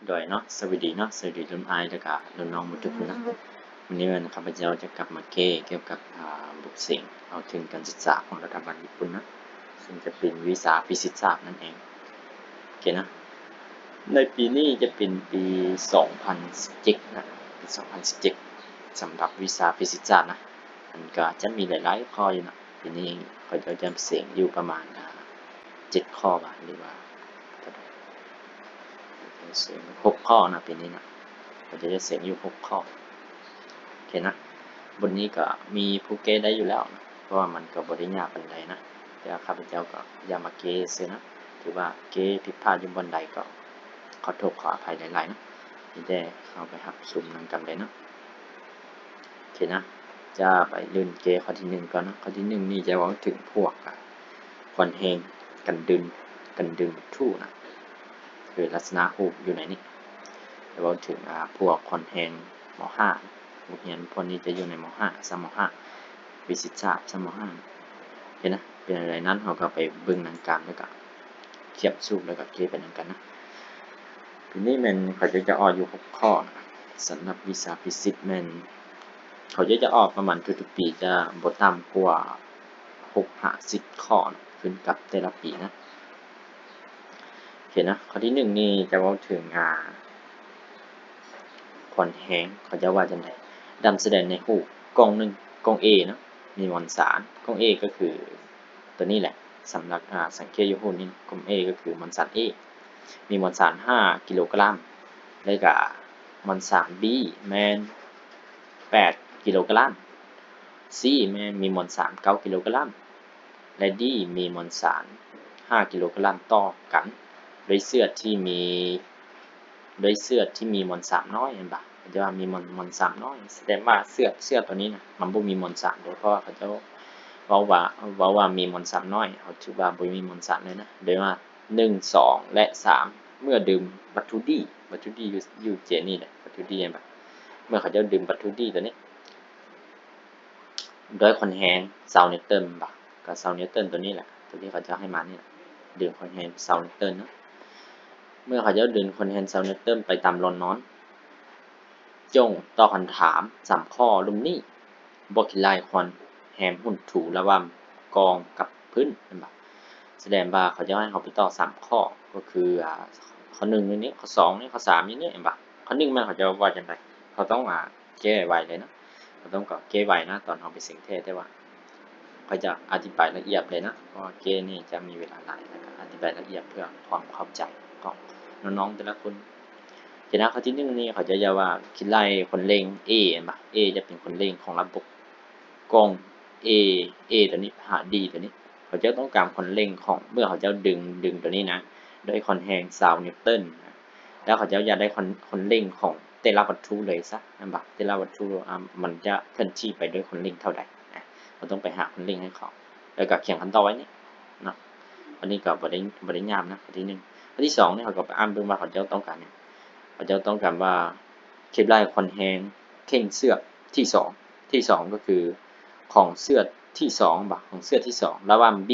โดยเนาะสวัสดีเนาะสวัสดีรุ่นอายแล้วก็รุ่นน้องหมดทุกคนนะวันนี้ข้าพเจ้าจะกลับมาเกี่ยวกับบทสิ่งเอาถึงการศึกษาของรัฐบาลญี่ปุ่นนะซึ่งจะเป็นวิชาฟิสิกส์ศาสตร์นั่นเองโอเคนะในปีนี้จะเป็นปี 2017 นะปี 2017 สำหรับวิชาฟิสิกส์ศาสตร์นะมันก็จะมีหลายๆข้ออยู่นะปีนี้เขาจะเสียงอยู่ประมาณ7 ข้อ吧หรือว่าเสียง6 ข้อนะปีนี้นะเราจะเสียงอยู่6 ข้อโอเคนะบนนี้ก็มีผู้เกได้อยู่แล้วนะเพราะว่ามันก็บริญาปันใดนะแต่ข้าพเจ้าก็อย่ามาเกเสียนะถือว่าเกผิดพลาดอยู่บนใดก็ขอโทษขออภัยหลายๆนะที่ได้เข้าไปหักซุ่มนั่งกันเลยนะโอเคนะจะไปลื่นเกข้อที่1ก่อนนะข้อที่1นี่จะว่าถึงพวกควันแหงกันดึงทู่นะคือลักษณะรูปอยู่ไหนนี่จะว่าถึงพวกควันแหงม.5โรงเรียนพวกนี้จะอยู่ในม.5 3 ม.5 วิสิตศาสตร์3 ม.5เห็นนะเป็นอะไรนั้นเราก็ไปเบิ่งหนังกันแล้วก็เทียบสูบแล้วก็เกไปนั่งกันนะทีนี้มันเขาจะออกอยู่6 ข้อสำหรับวิชาฟิสิกส์มันเขาจะออกประมาณทุกๆปีจะบ่ต่ำกว่า6-10 ข้อขึ้นกับแต่ละปีนะเห็นนะข้อที่1นี่จะว่าถึงควันแหงเขาจะว่าจังได๋ดำแสดงในรูปกล้อง1กล้อง A เนาะมีมวลสารกล้อง A ก็คือตัวนี้แหละสำหรับสังเกตอยู่รูปนี้กล้อง A ก็คือมวลสาร A มีมวลสาร5 กิโลกรัมแล้วก็มวลสาร B แม่น8 กิโลกรัม C แม่นมีมวลสาร9 กิโลกรัมและ D มีมวลสาร5 กิโลกรัมต่อกันด้วยเสื้อที่มีมวลสารน้อยเห็นบ่เขาจะว่ามีมวลสารน้อยแสดงว่าเสื้อตัวนี้นะมันบ่มีมวลสารเพราะว่าเขาจะเว้าว่ามีมวลสารน้อยเขาถือว่าบ่มีมวลสารเลยนะโดยว่า1 2และ3เมื่อดื่มวัตถุดิอยู่เจนี่แหละวัตถุดิเห็นบ่เมื่อเขาจะดื่มวัตถุดิตัวนี้ด้วยคอนแฮง20นิวตันบ่ก็20นิวตันตัวนี้แหละตัวที่เขาจะให้มานี่แหละดื่มคอนแฮง20นิวตันนะเมื่อเขาจะดื่มคอนแฮง20นิวตันไปตามร้อนนอนจงตอบคำถาม3ข้อลุ่มนี้บ่ขี้ร้ายควันแฮมหุ่นถูระหว่างกองกับพื้นแม่นบ่แสดงว่าเขาจะให้เราไปตอบ3ข้อก็คือข้อ1อยู่นี้ข้อ2นี่ข้อ3อยู่นี่เห็นบ่ข้อ1มันเขาจะว่าจังได๋เขาต้องแก้ไว้เลยนะเขาต้องก็แก้ไว้นะตอนเราไปเสียงเทศแต่ว่าเขาจะอธิบายละเอียดเลยนะเพราะว่าเกนี่จะมีเวลาหลายแล้วก็อธิบายละเอียดเพื่อความเข้าใจของน้องๆแต่ละคนทีนะข้อที่1นี่เขาจะว่าคิดไล่คนเร่ง A เห็นบ่ A จะเป็นคนเร่งของระบบกล้อง A ตัวนี้หา D ตัวนี้เขาจะต้องการคนเร่งของเมื่อเขาจะดึงตัวนี้นะด้วยคอนแฮง20นิวตันแล้วเขาจะอยากได้คนเร่งของแต่ละวัตถุเลยซะแม่นบ่แต่ละวัตถุมันจะเคลื่อนที่ไปด้วยคนเร่งเท่าใดเราต้องไปหาคนเร่งให้เขาแล้วก็เขียนขั้นตอนไว้นี่เนาะอันนี้ก็บ่ได้ยากนะข้อที่1ข้อที่2นี่เขาก็ไปอ่านเบิ่งว่าเขาจะต้องการหยังเขาจะต้องการว่าเคปไลน์คอนแฮงเข่งเสื้อที่2ก็คือของเสื้อที่2บ่ของเสื้อที่2ระหว่าง B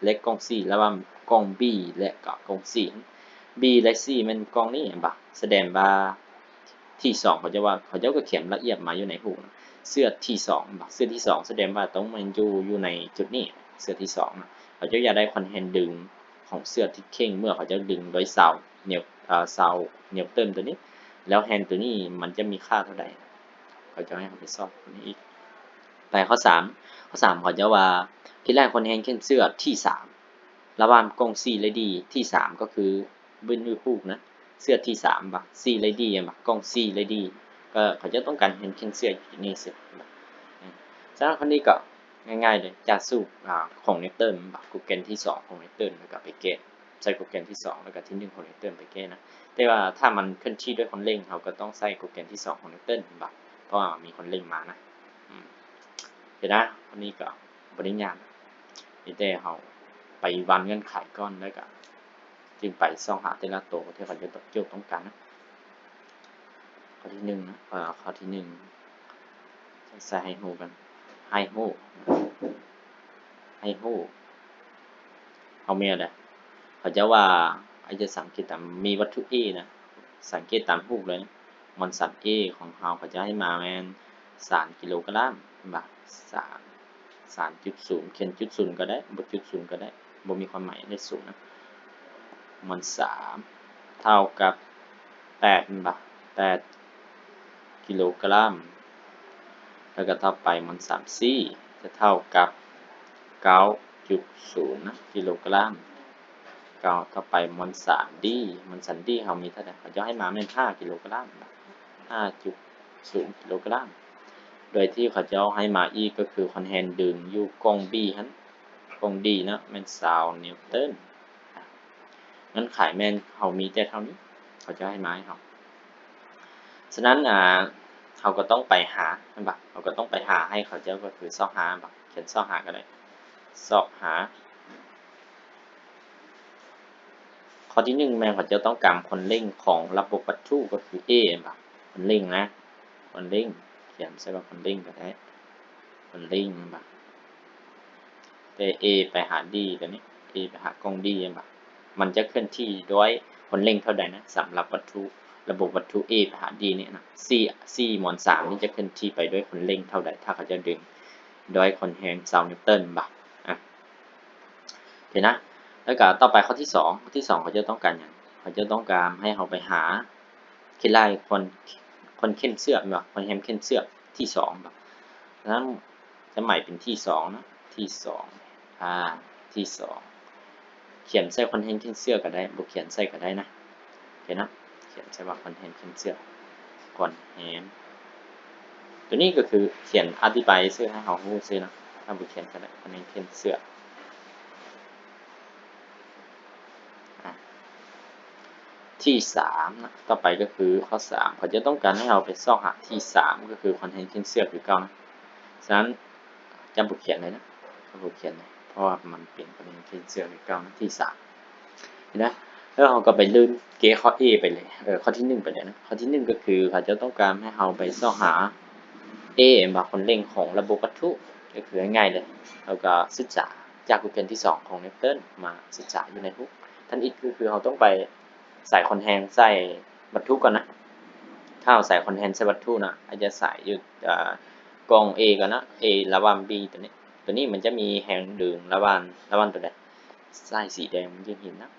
และกล้อง C ระหว่างกล้อง B และก็กล้อง C B และ C มันกล้องนี้เห็นบ่แสดงว่าที่2เขาจะว่าเขาจะก็เขียนละเอียดมาอยู่ในรูปเสื้อที่2บ่เสื้อที่2แสดงว่าต้องมันอยู่ในจุดนี้เสื้อที่2นะเขาจะอยากได้คอนแฮงดึงของเสื้อที่เข่งเมื่อเขาจะดึงโดยเสานิวตันตัวนี้แล้วแฮนด์ตัวนี้มันจะมีค่าเท่าใดเขาจะให้เราไปสอบตัวนี้อีกไปข้อ3เขาจะว่าคิดแรกคนแฮงเข่งเสื้อที่3ระหว่างกล้อง C และ D ที่3ก็คือบึ้นอยู่คู่นะเสื้อที่3บ่ C และ D บ่กล้อง C และ D ก็เขาจะต้องการเห็นเข่งเสื้ออยู่นี่สิฉะนั้นคนนี้ก็ง่ายๆเลยจากสูตรของนิวตันบ่กูเกณฑ์ที่2ของนิวตันแล้วก็ไปแก้ใช้โปรแกรมที่2แล้วก็ที่1ของนิวตันไปแก้นะแต่ว่าถ้ามันเคลื่อนที่ด้วยคนเร่งเราก็ต้องใช้โปรแกรมที่2ของนิวตันบ่เพราะว่ามีคนเร่งมานะเดี๋ยวนะวันนี้ก็บ่ได้ยากมีแต่เราไปวันเงื่อนไขก่อนแล้วก็จึงไปส่องหาแต่ละตัวที่เขาจะต้องการนะข้อที่1นะข้อที่1ใส่ให้ฮู้กันให้ฮู้เอาแม่นแหละเขาจะว่าไอ้จะสังเกตมีวัตถุ A นะ สังเกตตามรูปเลยนะมอนสัน A ของเราเขาจะให้มาแม่น3กิโลกรัมบ่3.0เขียนจุด0ก็ได้บ่จุด0ก็ได้บ่มีความหมายเลข0นะมอน3เท่ากับ8บ่8กิโลกรัมแล้วก็ต่อไปมอน3 C จะเท่ากับ 9.0 นะกิโลกรัมต่อไปมอน3 D มอน3 D เฮามีเท่าใดเขาจะให้มาแม่น5กิโลกรัม5.0 กิโลกรัมโดยที่เขาจะให้มาอีกก็คือคอนแฮนดึงอยู่กล้อง B หั่นกล้อง D นะแม่น20นิวตันงั้นขายแม่นเฮามีแต่เท่านี้เขาจะให้มาให้เฮาฉะนั้นเขาก็ต้องไปหาแม่นบ่เราก็ต้องไปหาให้เขาเจ้าก็คือซอกหาบ่เขียนซอกหาก็ได้ซอกหาข้อที่1แม่นเขาจะต้องการคนเร่งของระบบวัตถุก็คือ A บ่คนเร่งนะคนเร่งเขียนใส่ว่าคนเร่งก็ได้คนเร่งบ่แต่ A ไปหา D ตัวนี้ A ไปหากล้อง D บ่มันจะเคลื่อนที่ด้วยคนเร่งเท่าใดนะสำหรับวัตถุระบบวัตถุ A ไปหา D เนี่ยนะ C มวล3นี่จะเคลื่อนที่ไปด้วยคนเร่งเท่าใดถ้าเขาจะดึงด้วยคนแฮง20นิวตันบ่โอเคนะแล้วก็ต่อไปข้อที่2ข้อที่2เขาจะต้องการหยังเขาจะต้องการให้เราไปหาเข็นลายคนเข็นเสื้อบ่คนแฮมเข็นเสื้อที่2บ่ฉะนั้นจะหมายเป็นที่2นะที่2ที่2เขียนใส่คนแฮมเข็นเสื้อก็ได้บ่เขียนใส่ก็ได้นะโอเคนะเขียนใส่ว่าคนแฮมเข็นเสื้อคนแฮมตัวนี้ก็คือเขียนอธิบายซื่อให้เรารู้ซื่อนะถ้าบ่เขียนก็ได้คนแฮมเข็นเสื้อที่3นะต่อไปก็คือข้อ3เขาจะต้องการให้เราไปซอกหาที่3ก็คือคอนเทนต์เสื้อคือเก่านะฉะนั้นจำบทเขียนเลยนะบทเขียนเลยเพราะว่ามันเปลี่ยนคอนเทนต์เสื้อคือเก่านะที่3เห็นนะแล้วเราก็ไปลื่นเกข้อ A ไปเลยข้อที่1ไปเลยนะข้อที่1ก็คือเขาจะต้องการให้เราไปซอกหา A มาคนเร่งของระบบวัตถุก็คือง่ายๆเลยแล้วก็ศึกษาจากบทเรียนที่2ของนิวตันมาศึกษาอยู่ในทุกท่านอีกคือเราต้องไปใส่คอนแทนใส่วัตถุก่อนนะถ้าเราใส่คอนแทนใส่วัตถุนะอาจจะใส่อยู่กล่อง A ก่อนนะ A ระหว่าง B ตัวนี้มันจะมีแฮนด์ดึงระหว่างตัวใดใส่สีแดงมันจะเห็นนะ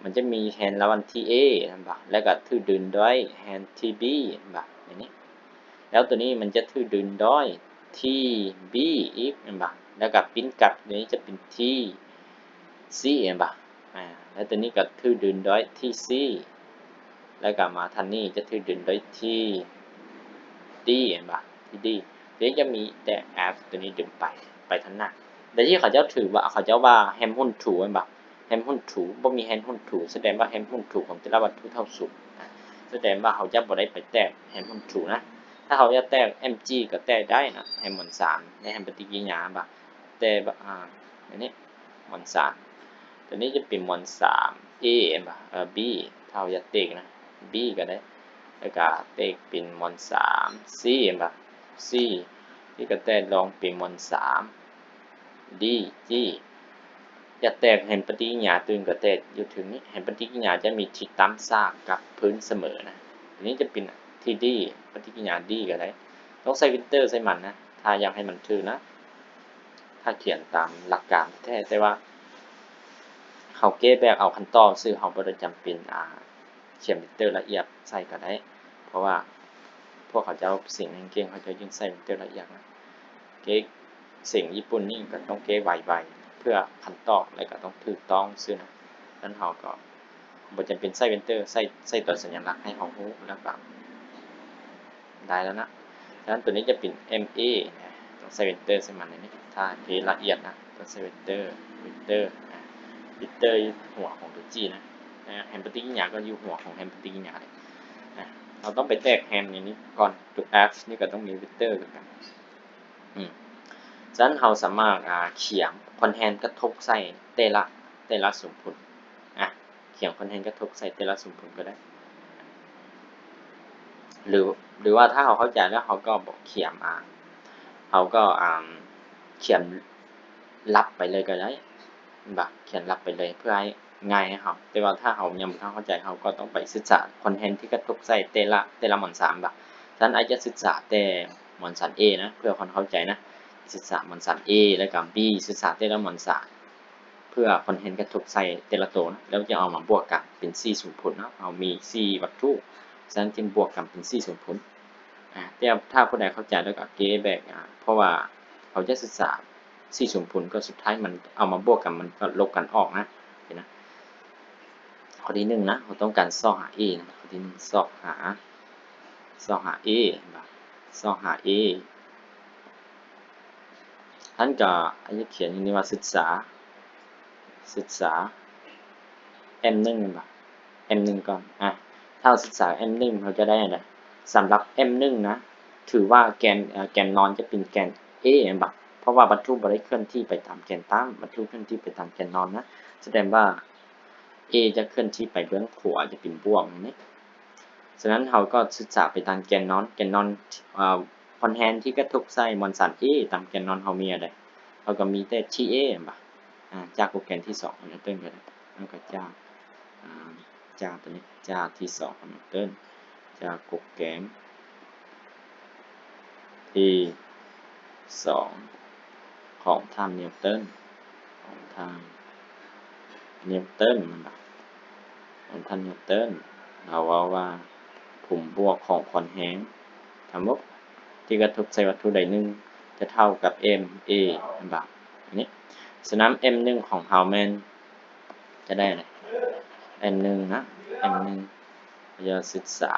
มันจะมีแฮนด์ระหว่างที่ A นะบ่แล้วก็ถือดึงด้วยแฮนด์ที่ B บ่อย่างนี้แล้วตัวนี้มันจะถือดึงด้วยที่ B อีกนะบ่แล้วก็ปิ้นกลับตัวนี้จะเป็นที่ C นะบ่แล้วตัวนี้ก็ถือดึงด้วยที่ C แล้วก็มาทันนี้จะถือดึงด้วยที่ D นะบ่ที่ D เดี๋ยวจะมีแต่ F ตัวนี้ดึงไปทางหน้าแต่ที่เขาเจ้าถือว่าเขาเจ้าว่าแฮมหุ้นถูนะบ่แฮมหุ้นถูบ่มีแฮมหุ้นถูแสดงว่าแฮมหุ้นถูของแต่ละวัตถุเท่าสูงแสดงว่าเขาจะบ่ได้ไปแตกแฮมหุ้นถูนะถ้าเขาจะแตก Mg ก็แตกได้นะแฮมมวล3ในแฮมปฏิกิริยาบ่แต่อันนี้มวล3ตัวนี้จะเป็นมวล3 A บ่B ถ้าเราจะแตกนะ B ก็ได้แล้วก็แตกเป็นมวล3 C บ่ C ที่ก็แตกลองเป็นมวล3 D G จะแตกแห่งปฏิกิริยาตัวนึงก็แตกอยู่ถึงนี้แห่งปฏิกิริยาจะมีทิศต่ำซากกับพื้นเสมอนะอันนี้จะเป็นที่ D ปฏิกิริยา D ก็ได้ต้องใส่วินเตอร์ใส่มันนะถ้าอยากให้มันถือนะถ้าเขียนตามหลักการแท้แต่ว่าเขาเก็บแบบเอาขั้นตอนซื้อเขาบ่ได้จำเป็นเขียนวินเตอร์ละเอียดใส่ก็ได้เพราะว่าพวกเขาเจ้าสิ่งเก่งๆเขาจะยิ่งใส่วินเตอร์ละเอียดนะเก๊กสิ่งญี่ปุ่นนี่ก็ต้องเก๊ไวๆเพื่อขั้นตอนแล้วก็ต้องถูกต้องซื่อนะนั้นเราก็บ่จำเป็นใส่วินเตอร์ใส่ตัวสัญลักษณ์ให้เขารู้แล้วก็ได้แล้วนะฉะนั้นตัวนี้จะเป็น MA ต้องใส่วินเตอร์ใส่มันนี่ถ้าเก๊ละเอียดนะต้องใส่วินเตอร์อยู่หัวของตัว G นะแฮมปฏิกิริยาก็อยู่หัวของแฮมปฏิกิริยาเลยเราต้องไปแตกแฮมอย่างนี้ก่อนตัว F นี่ก็ต้องมีวินเตอร์กันฉะนั้นเราสามารถเขียนคอนแทนกระทบใส่แต่ละสมผลเขียนคอนแทนกระทบใส่แต่ละสมผลก็ได้หรือว่าถ้าเราเข้าใจแล้วเราก็บอกเขียนเราก็เขียนรับไปเลยก็ได้บ่เขียนรับไปเลยเพื่อให้ ง่ายให้เขาแต่ว่าถ้าเขายังไม่เข้าใจเขาก็ต้องไปศึกษาคอนเทนต์ที่กระทบใส่แต่ละหมอน3แบบฉะนั้นอาจจะศึกษาแต่หมอน3 A นะเพื่อคนเข้าใจนะศึกษาหมอน3 A แล้วก็ B ศึกษาแต่ละหมอน3เพื่อคอนเทนต์กระทบใส่แต่ละตัวนะแล้วจะเอามาบวกกันเป็น4สมผลนะเอามี4วัตถุฉะนั้นจึงบวกกันเป็น4สมผลแต่ถ้าผู้ใดเข้าใจแล้วก็เก๋แบบเพราะว่าเขาจะศึกษา4สมผลก็สุดท้ายมันเอามาบวกกันมันก็ลบกันออกนะข้อที่1นะเราต้องการซอกหา A นะข้อที่1ซอกหา A ซอกหา A ท่านก็อาจจะเขียนอย่างนี้ว่าศึกษา M1 บ่ M1 ก่อนถ้าเราศึกษา M1 เราจะได้อะไรสำหรับ M1 นะถือว่าแกนนอนจะเป็นแกน A บ่เพราะว่าวัตถุบ่ได้เคลื่อนที่ไปตามแกนตั้งวัตถุเคลื่อนที่ไปตามแกนนอนนะแสดงว่า A จะเคลื่อนที่ไปเบื้องขวาจะเป็นบวกนี่ฉะนั้นเราก็ศึกษาไปตามแกนนอนคอนแทนที่กระทบใส่มอนสัน A ตามแกนนอนเรามีอะไรเราก็มีแต่ TA บ่จากโปรแกรมที่2ของนิวตันก็ได้แล้วก็จากตัวนี้จากที่2ของนิวตันจากโปรแกรมที่2ของท่านนิวตันของท่านนิวตันเราว่าผลบวกของคอนแฮงทั้งหมดที่กระทบใส่วัตถุใดหนึ่งจะเท่ากับ MA แบบนี้ฉะนั้น M1 ของเฮาแมนจะได้อะไร M1 นะ M1 จะศึกษา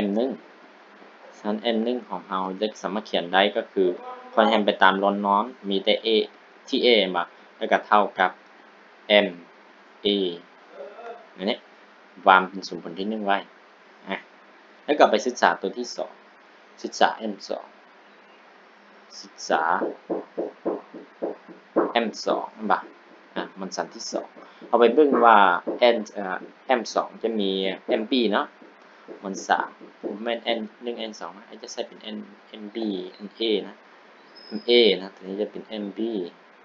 M1 ฉะนั้น M1 ของเฮาจะสามารถเขียนได้ก็คือคอนแฮงไปตามล้นน้อนมีแต่ A ที่ A แบบแล้วก็เท่ากับ MA อันนี้วางเป็นสมผลที่1ไว้แล้วก็ไปศึกษาตัวที่2ศึกษา M2 ศึกษา M2 บ่มันสันที่2เอาไปเบิ่งว่า M2 จะมี MB เนาะมัน3แม่น N1 N2 นะอาจจะใส่เป็น MB NA นะ MA นะตัวนี้จะเป็น MB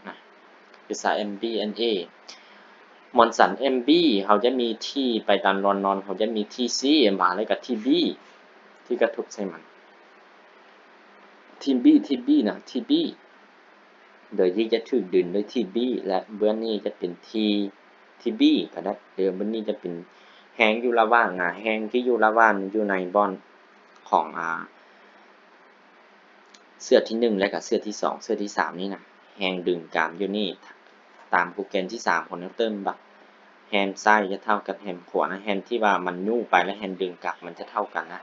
นะศึกษา MB NA มอนสัน MB เขาจะมีที่ไปตามรอนนอนเขาจะมีที่ C มาแล้วกับที่ B ที่กระทบใส่มันที่ B นะที่ B โดยที่จะถูกดึงด้วยที่ B และเบื้องนี้จะเป็นที่ B ก็ได้เดี๋ยวเบื้องนี้จะเป็นแฮงอยู่ระหว่างแฮงที่อยู่ระหว่างอยู่ในบอนของเสื้อที่1และก็เสื้อที่2เสื้อที่3นี่นะแฮงดึงกามอยู่นี่ตามโปรแกรมที่3ของนิวตันบักแฮนซ้ายจะเท่ากับแฮนขวานะแฮนที่ว่ามันยู่ไปและแฮนดึงกลับมันจะเท่ากันนะ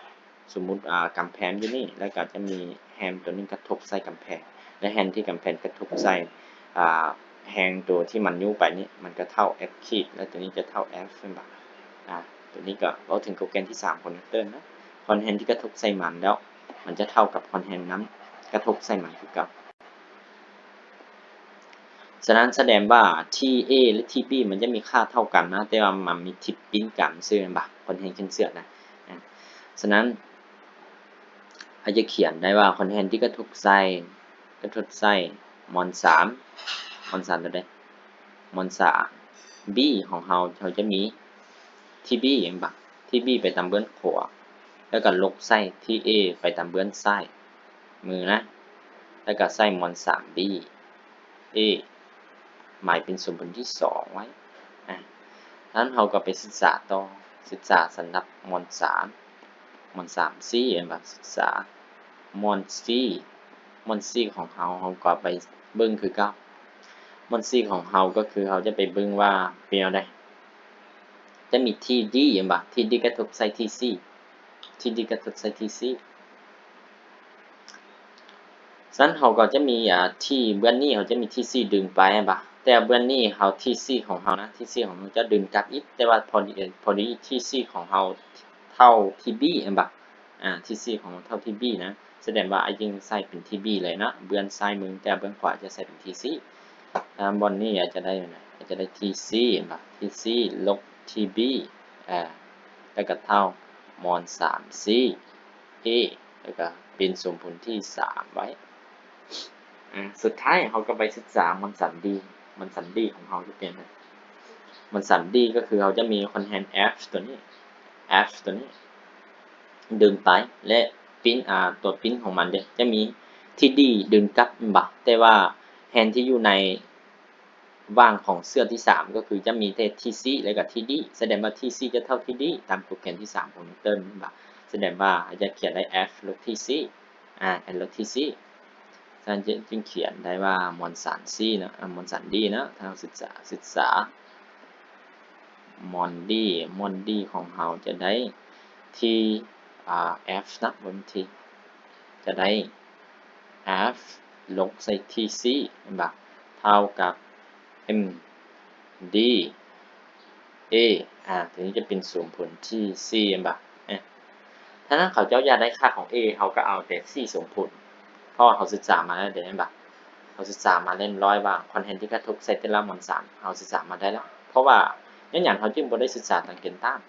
สมมุติกำแพงอยู่นี่แล้วก็จะมีแฮนตัวนึงกระทบใส่กำแพงและแฮนที่กำแพงกระทบใส่แฮงตัวที่มันยู่ไปนี่มันก็เท่า f ขีดและตัวนี้จะเท่า f เป็นบักตัวนี้ก็เราถึงโปรแกรมที่3ของนิวตันนะคอนแฮนที่กระทบใส่มันแล้วมันจะเท่ากับคอนแฮนนั้นกระทบใส่มันคือกับฉะนั้นแสดงว่าที่ A และที่ B มันจะมีค่าเท่ากันนะแต่ว่ามันมีทิปปิ้นกันซึ่งบ่คอนเทนต์ขึ้นเสือนะฉะนั้นอาจจะเขียนได้ว่าคอนเทนต์ที่กระทบใส่มอน3ตัวใดมอน3 B ของเราจะมีที่ B อย่างบ่ที่ B ไปตามเบื้องขวาแล้วก็ลบใส่ที่ A ไปตามเบื้องซ้ายมือนะแล้วก็ใส่มอน3 B A หมายเป็นสมผลที่2ไว้นั้นเราก็ไปศึกษาต่อศึกษาสำหรับมอน3 C แบบศึกษามอน C ของเราก็ไปเบิ่งคือเก่ามอน C ของเราก็คือเราจะไปเบิ่งว่าเป็นจังได๋จะมีที่ D บ่ที่ D กระทบใส่ที่ C ที่ D กระทบใส่ที่ C ฉะนั้นเราก็จะมีที่เบื้องนี้เขาจะมีที่ C ดึงไปบ่แต่เบื้องนี้เราที่ C ของเรานะที่ C ของเราจะดึงกลับอีกแต่ว่าพอดีที่ C ของเราเท่าที่ B บ่ที่ C ของเราเท่าที่ B นะแสดงว่ายิ่งใส่เป็นที่ B เลยนะเบื้องซ้ายมือแต่เบื้องขวาจะใส่เป็นที่ C บนนี้อาจจะได้อาจจะได้ที่ C บ่ที่ C ลบที่ B แล้วก็เท่ามอน 3C A แล้วก็เป็นสมผลที่3ไว้ สุดท้ายเขาก็ไปศึกษามอนสันดีของเขาจะเป็นมอนสันดีก็คือเขาจะมีคอนแทน f ตัวนี้ ตัวนี้ดึงไปและปิ้นตัวปิ้นของมันเนี่ยจะมีที่ดีดึงกลับบักแต่ว่าแฮนที่อยู่ในว่างของเสื้อที่3ก็คือจะมีแต่ที่ C และกับที่ดีแสดงว่าที่ C จะเท่าที่ดีตามโปรแกรมที่3ของนิวตันบักแสดงว่าจะเขียนได้ F ลบที่ C N ลบที่ C ท่านจึงเขียนได้ว่ามอนสัน C นะมอนสันดีนะถ้าศึกษามอนดีของเราจะได้ที่F นะบนที่จะได้ F ลบใส่ที่ C แบบเท่ากับ M D A ทีนี้จะเป็นสมผลที่ C แบบถ้านั้นเขาเจ้าอยากได้ค่าของ A เขาก็เอาแต่ C สมผลเพราะเขาศึกษามาแล้วเดี๋ยวแบบเขาศึกษามาเล่นร้อยว่าคอนเทนต์ที่กระทบใส่แต่ละมอนสารเขาศึกษามาได้แล้วเพราะว่าอย่างเขาจึงบ่ได้ศึกษาทางเกณฑ์ต้าน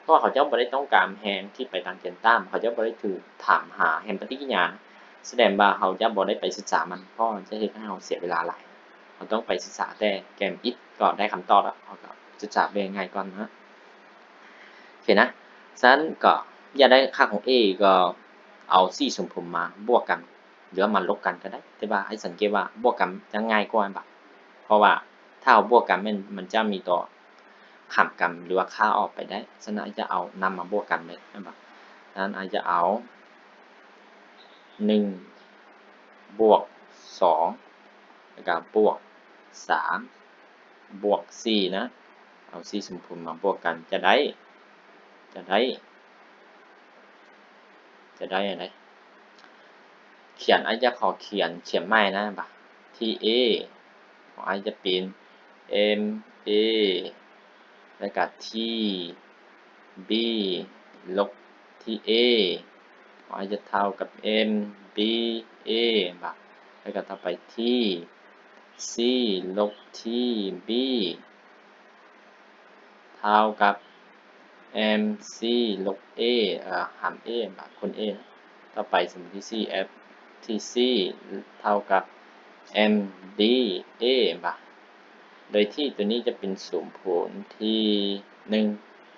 เพราะว่าเขาเจ้าบ่ได้ต้องการแฮนที่ไปทางเกณฑ์ต้านเขาเจ้าบ่ได้ถือถามหาแฮนปฏิกิริยาแสดงว่าเขาจะบ่ได้ไปศึกษามันเพราะจะเฮ็ดให้เราเสียเวลาหลายเราต้องไปศึกษาแต่เกมอิทก็ได้คำตอบแล้วเขาก็ศึกษาเป็นไงก่อนนะโอเคนะฉะนั้นก็อยากได้ค่าของ A ก็เอา4สมผลมาบวกกันหรือมันลบกันก็ได้แต่ว่าให้สังเกตว่าบวกกันจะง่ายกว่าแบบเพราะว่าถ้าเอาบวกกันมันจะมีตัวขำกันหรือว่าค่าออกไปได้ฉะนั้นจะเอานำมาบวกกันเลยนะครับฉะนั้นอาจจะเอา1บวก2แล้วก็บวก3บวก4นะเอา4สมผลมาบวกกันจะได้อะไรเขียนอาจจะขอเขียนใหม่นะบ่ะที่ A ของอาจจะเป็น M A แล้วก็ที่ B ลบที่ A ของอาจจะเท่ากับ M B A บ่ะแล้วก็ต่อไปที่ C ลบที่ B เท่ากับ M C ลบ A หาร A บ่ะคน A นะต่อไปสมมติที่ C F ที่ C เท่ากับ M D A บ่ะโดยที่ตัวนี้จะเป็นสมผลที่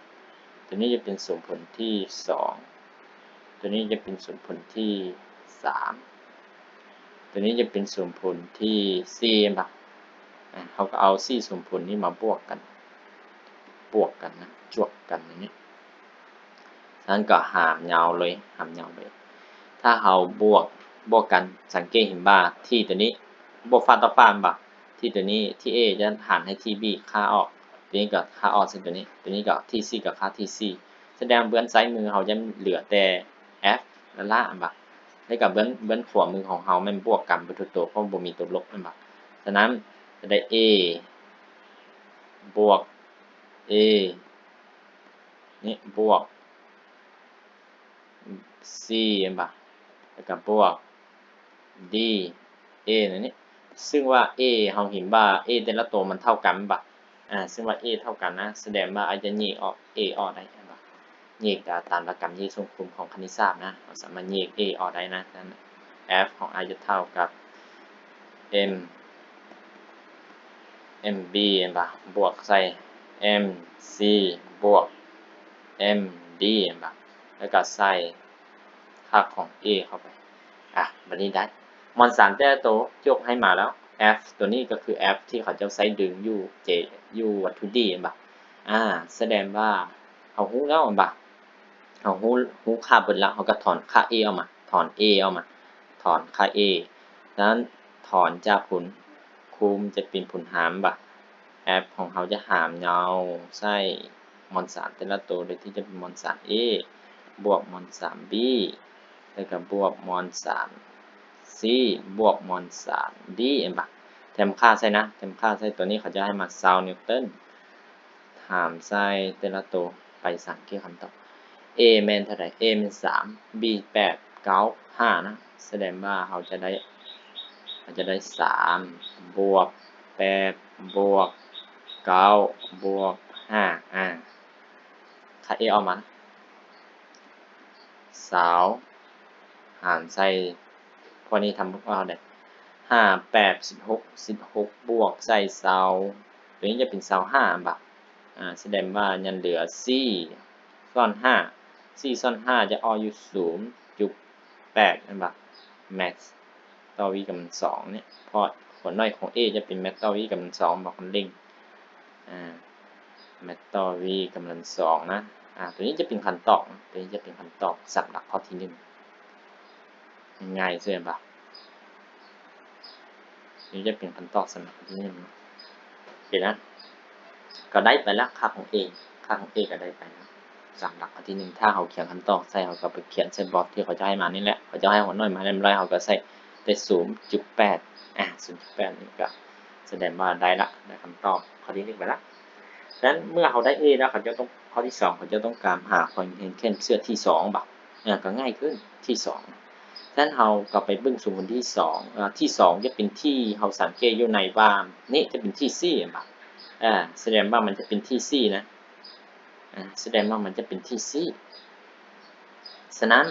1ตัวนี้จะเป็นสมผลที่2ตัวนี้จะเป็นสมผลที่3ตัวนี้จะเป็นสมผลที่4บ่ะเขาก็เอา4สมผลนี้มาบวกกันนะจวกกันอย่างนี้นั้นก็หารยาวเลยถ้าเราบวกกันสังเกตเห็นว่าที่ตัวนี้บวกฟ้าต่อฟ้าบ่ะที่ตัวนี้ที่ A จะหารให้ที่ B ค่าออกตัวนี้ก็ค่าออกซึ่งตัวนี้ก็ที่ C กับค่าที่ C แสดงเบื้องซ้ายมือเราจะเหลือแต่ F และล่างบ่ะแล้วก็เบื้องขวามือของเรามันบวกกันไปทุกตัวเพราะบ่มีตัวลบนั่นบ่ะฉะนั้นจะได้ A บวก A นี่บวก C บ่ะแล้วก็บวก D A นี่ซึ่งว่า A เราเห็นว่า A แต่ละตัวมันเท่ากันบ่ะซึ่งว่า A เท่ากันนะแสดงว่าอาจจะแยกออก A ออกได้บ่ะแยกตามหลักการแยกทรงกลุ่มของคณิตศาสตร์นะเราสามารถแยก A ออกได้นะนั้น F ของ I จะเท่ากับ M MB บ่ะบวกใส่ MC บวก MD บ่ะแล้วก็ใส่ค่าของ A เข้าไปบัดนี้ได้มอน3แต่ละตัวยกให้มาแล้ว F ตัวนี้ก็คือ F ที่เขาจะใช้ดึงอยู่วัตถุ D บ่ะแสดงว่าเขาฮู้แล้วบ่ะเขาฮู้ค่าเบิดแล้วเขาก็ถอนค่า A ออกมาถอน A ออกมาถอนค่า A ดังนั้นถอนจากผลคูณจะเป็นผลหารบ่ะ F ของเขาจะหารยาวใส่มอน3แต่ละตัวโดยที่จะเป็นมอน3 A บวกมอน3 B แล้วก็บวกมอน3 C บวกมอน3 D บ่ะแถมค่าใส่นะแถมค่าใส่ตัวนี้เขาจะให้มา20นิวตันหารใส่แต่ละตัวไปสังเกตคำตอบ A แม่นเท่าไหร่ A แม่น3 B 8 9 5นะแสดงว่าเขาจะได้3บวก8บวก9บวก5ค่า A ออกมา20หารใส่พวกนี้ทำพวกเราได้ 5 8 16บวกใส่เสาตัวนี้จะเป็นเสา5บ่แสดงว่ายังเหลือ4ซ่อน5 4ซ่อน5จะออยู่ 0.8 นะบ่ max ต่อ v กำลัง2เนี่ยเพราะผลน้อยของ a จะเป็น max ต่อ v กำลัง2บอกมันเร่งmax ต่อ v กำลัง2นะตัวนี้จะเป็นคันตอกตัวนี้จะเป็นคันตอกสับหลักข้อที่1ง่ายๆใช่ไหมบ่นี่จะเป็นคันตอกสำหรับที่1เห็นนะก็ได้ไปแล้วค่าของ a ค่าของ a ก็ได้ไปแล้วสับหลักข้อที่1ถ้าเขาเขียนคันตอกใส่เขาก็ไปเขียนใส่บล็อกที่เขาจะให้มานี่แหละเขาจะให้หัวน้อยมาเรียบร้อยเขาก็ใส่ได้ 0.8 0.8 นี่ก็แสดงว่าได้ละได้คำตอบข้อที่1ไปละฉะนั้นเมื่อเขาได้ A แล้วเขาจะต้องข้อที่2เขาจะต้องการหาคอนเทนต์เสื้อที่2บ่ก็ง่ายขึ้นที่2ฉะนั้นเราก็ไปเบิ่งสมมุติที่2ที่2จะเป็นที่เราสังเกตอยู่ในว่านี่จะเป็นที่4บ่แสดงว่ามันจะเป็นที่4นะแสดงว่ามันจะเป็นที่4ฉะนั้น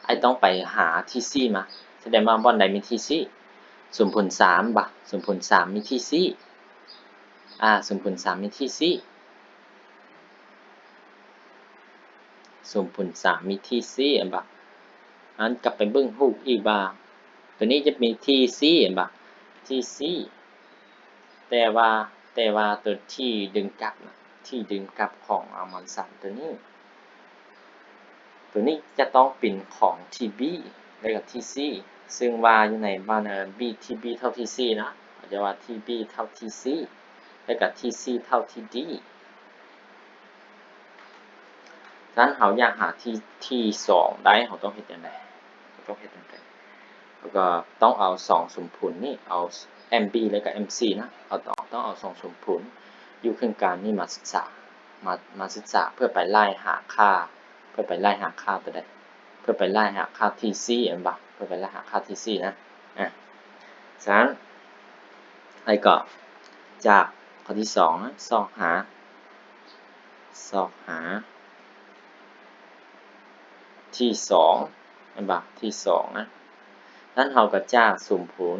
ไอ้ต้องไปหาที่4มาแสดงว่าบ่อนใดมีที่4สมผล3บ่สมผล3มีที่4สมผล3มีที่4สมผล3มีที่4บ่อันกลับไปเบิ่งรูปอีกว่าตัวนี้จะมีที่4บ่ที่4แต่ว่าตัวที่ดึงกลับนะที่ดึงกลับของอัลมอนสันตัวนี้จะต้องเป็นของ TB แล้วก็ TC ซึ่งว่าอยู่ในบ้านTB เท่า TC นะเขาจะว่า TB เท่า TC แล้วก็ TC เท่า TD ฉะนั้นเราอยากหาที่2ได้เราต้องเฮ็ดจังได๋แล้วก็ต้องเอา2สมผลนี่เอา MB แล้วก็ MC นะต้องเอา2สมผลอยู่เครื่องกลางนี่มาศึกษาศึกษาเพื่อไปไล่หาค่าตัวใดเพื่อไปไล่หาค่า TC อันบ่เพื่อไปไล่หาค่า TC นะฉะนั้นไอ้ก็จากข้อที่2นะซอกหาที่2อันบ่ที่2นะนั้นเราก็จากสมผล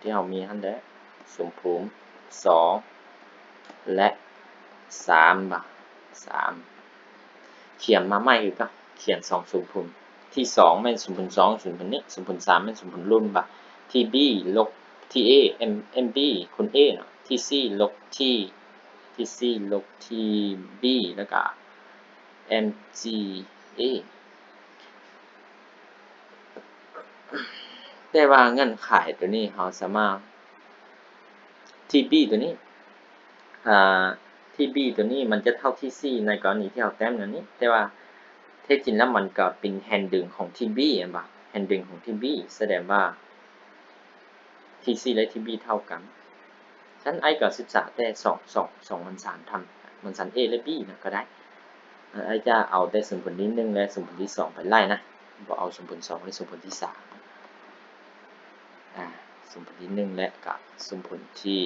ที่เรามีหั่นแหละสมผล2และ3บ่3เขียนมาใหม่อีกก็เขียน2สมผลที่2แม่นสมผล2สมผลนี้สมผล3แม่นสมผลรุ่นบ่ที่ B ลบที่ A MB คูณ A เนาะที่ C ลบที่ B แล้วก็ MGA แต่ว่าเงื่อนไขตัวนี้เราสามารถ TB ตัวนี้TB ตัวนี้มันจะเท่าที่ C ในกรณีที่เราแต้มอันนี้แต่ว่าแท้จริงแล้วมันก็เป็นแฮนดึงของ TB อันบ่แฮนดึงของ TB แสดงว่า TC และ TB เท่ากันฉะนั้นไอ้ก็ศึกษาแต่2มัน3ทำมันสัน A และ B นะก็ได้ไอ้จะเอาแต่สมผลที่1และสมผลที่2ไปไล่นะบ่เอาสมผล2และสมผลที่3สมผลที่1และกับสมผลที่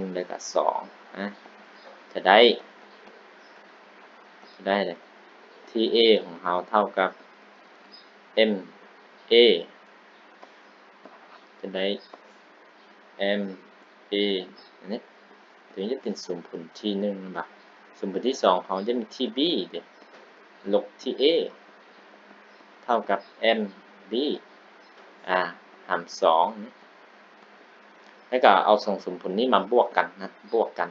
1และกับ2จะได้เลยที่ A ของเราเท่ากับ MA จะได้ MA อันนี้ตัวนี้จะเป็นสมผลที่1บ่สมผลที่2เขาจะมีที่ B ดิลบที่ A เท่ากับ MB หาร2แล้วก็เอา2สมผลนี้มาบวกกันนะบวกกัน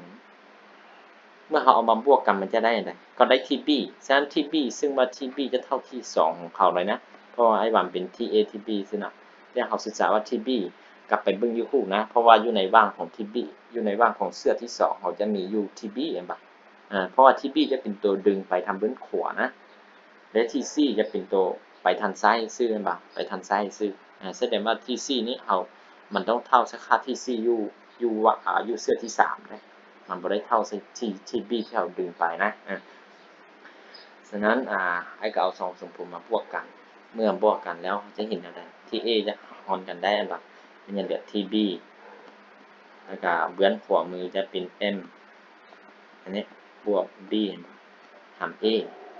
เมื่อเขาเอามาบวกกันมันจะได้อะไรก็ได้ที่ B ฉะนั้นที่ B ซึ่งว่าที่ B จะเท่าที่2ของเขาเลยนะเพราะว่าไอ้ว่าเป็นที่ A ที่ B ซึ่งนะแต่เขาศึกษาว่าที่ B กลับไปเบิ่งอยู่คู่นะเพราะว่าอยู่ในว่างของที่ B อยู่ในว่างของเสื้อที่2เขาจะมีอยู่ที่ B เห็นป่ะเพราะว่าที่ B จะเป็นตัวดึงไปทางเบื้องขวานะและที่ C จะเป็นตัวไปทางซ้ายซื่อเห็นป่ะไปทางซ้ายซื่อแสดงว่าที่ C นี้มันต้องเท่าสักค่าที่ C อยู่เสื้อที่3นะมันบ่ได้เท่าที่ B ที่เราดึงไปนะฉะนั้นไอ้ก็เอา2สมผลมาบวกกันเมื่อบวกกันแล้วจะเห็นอะไรที่ A จะหารกันได้อันบ่มันจะเหลือที่ B แล้วก็เบื้องขวามือจะเป็น M อันนี้บวก B หาร A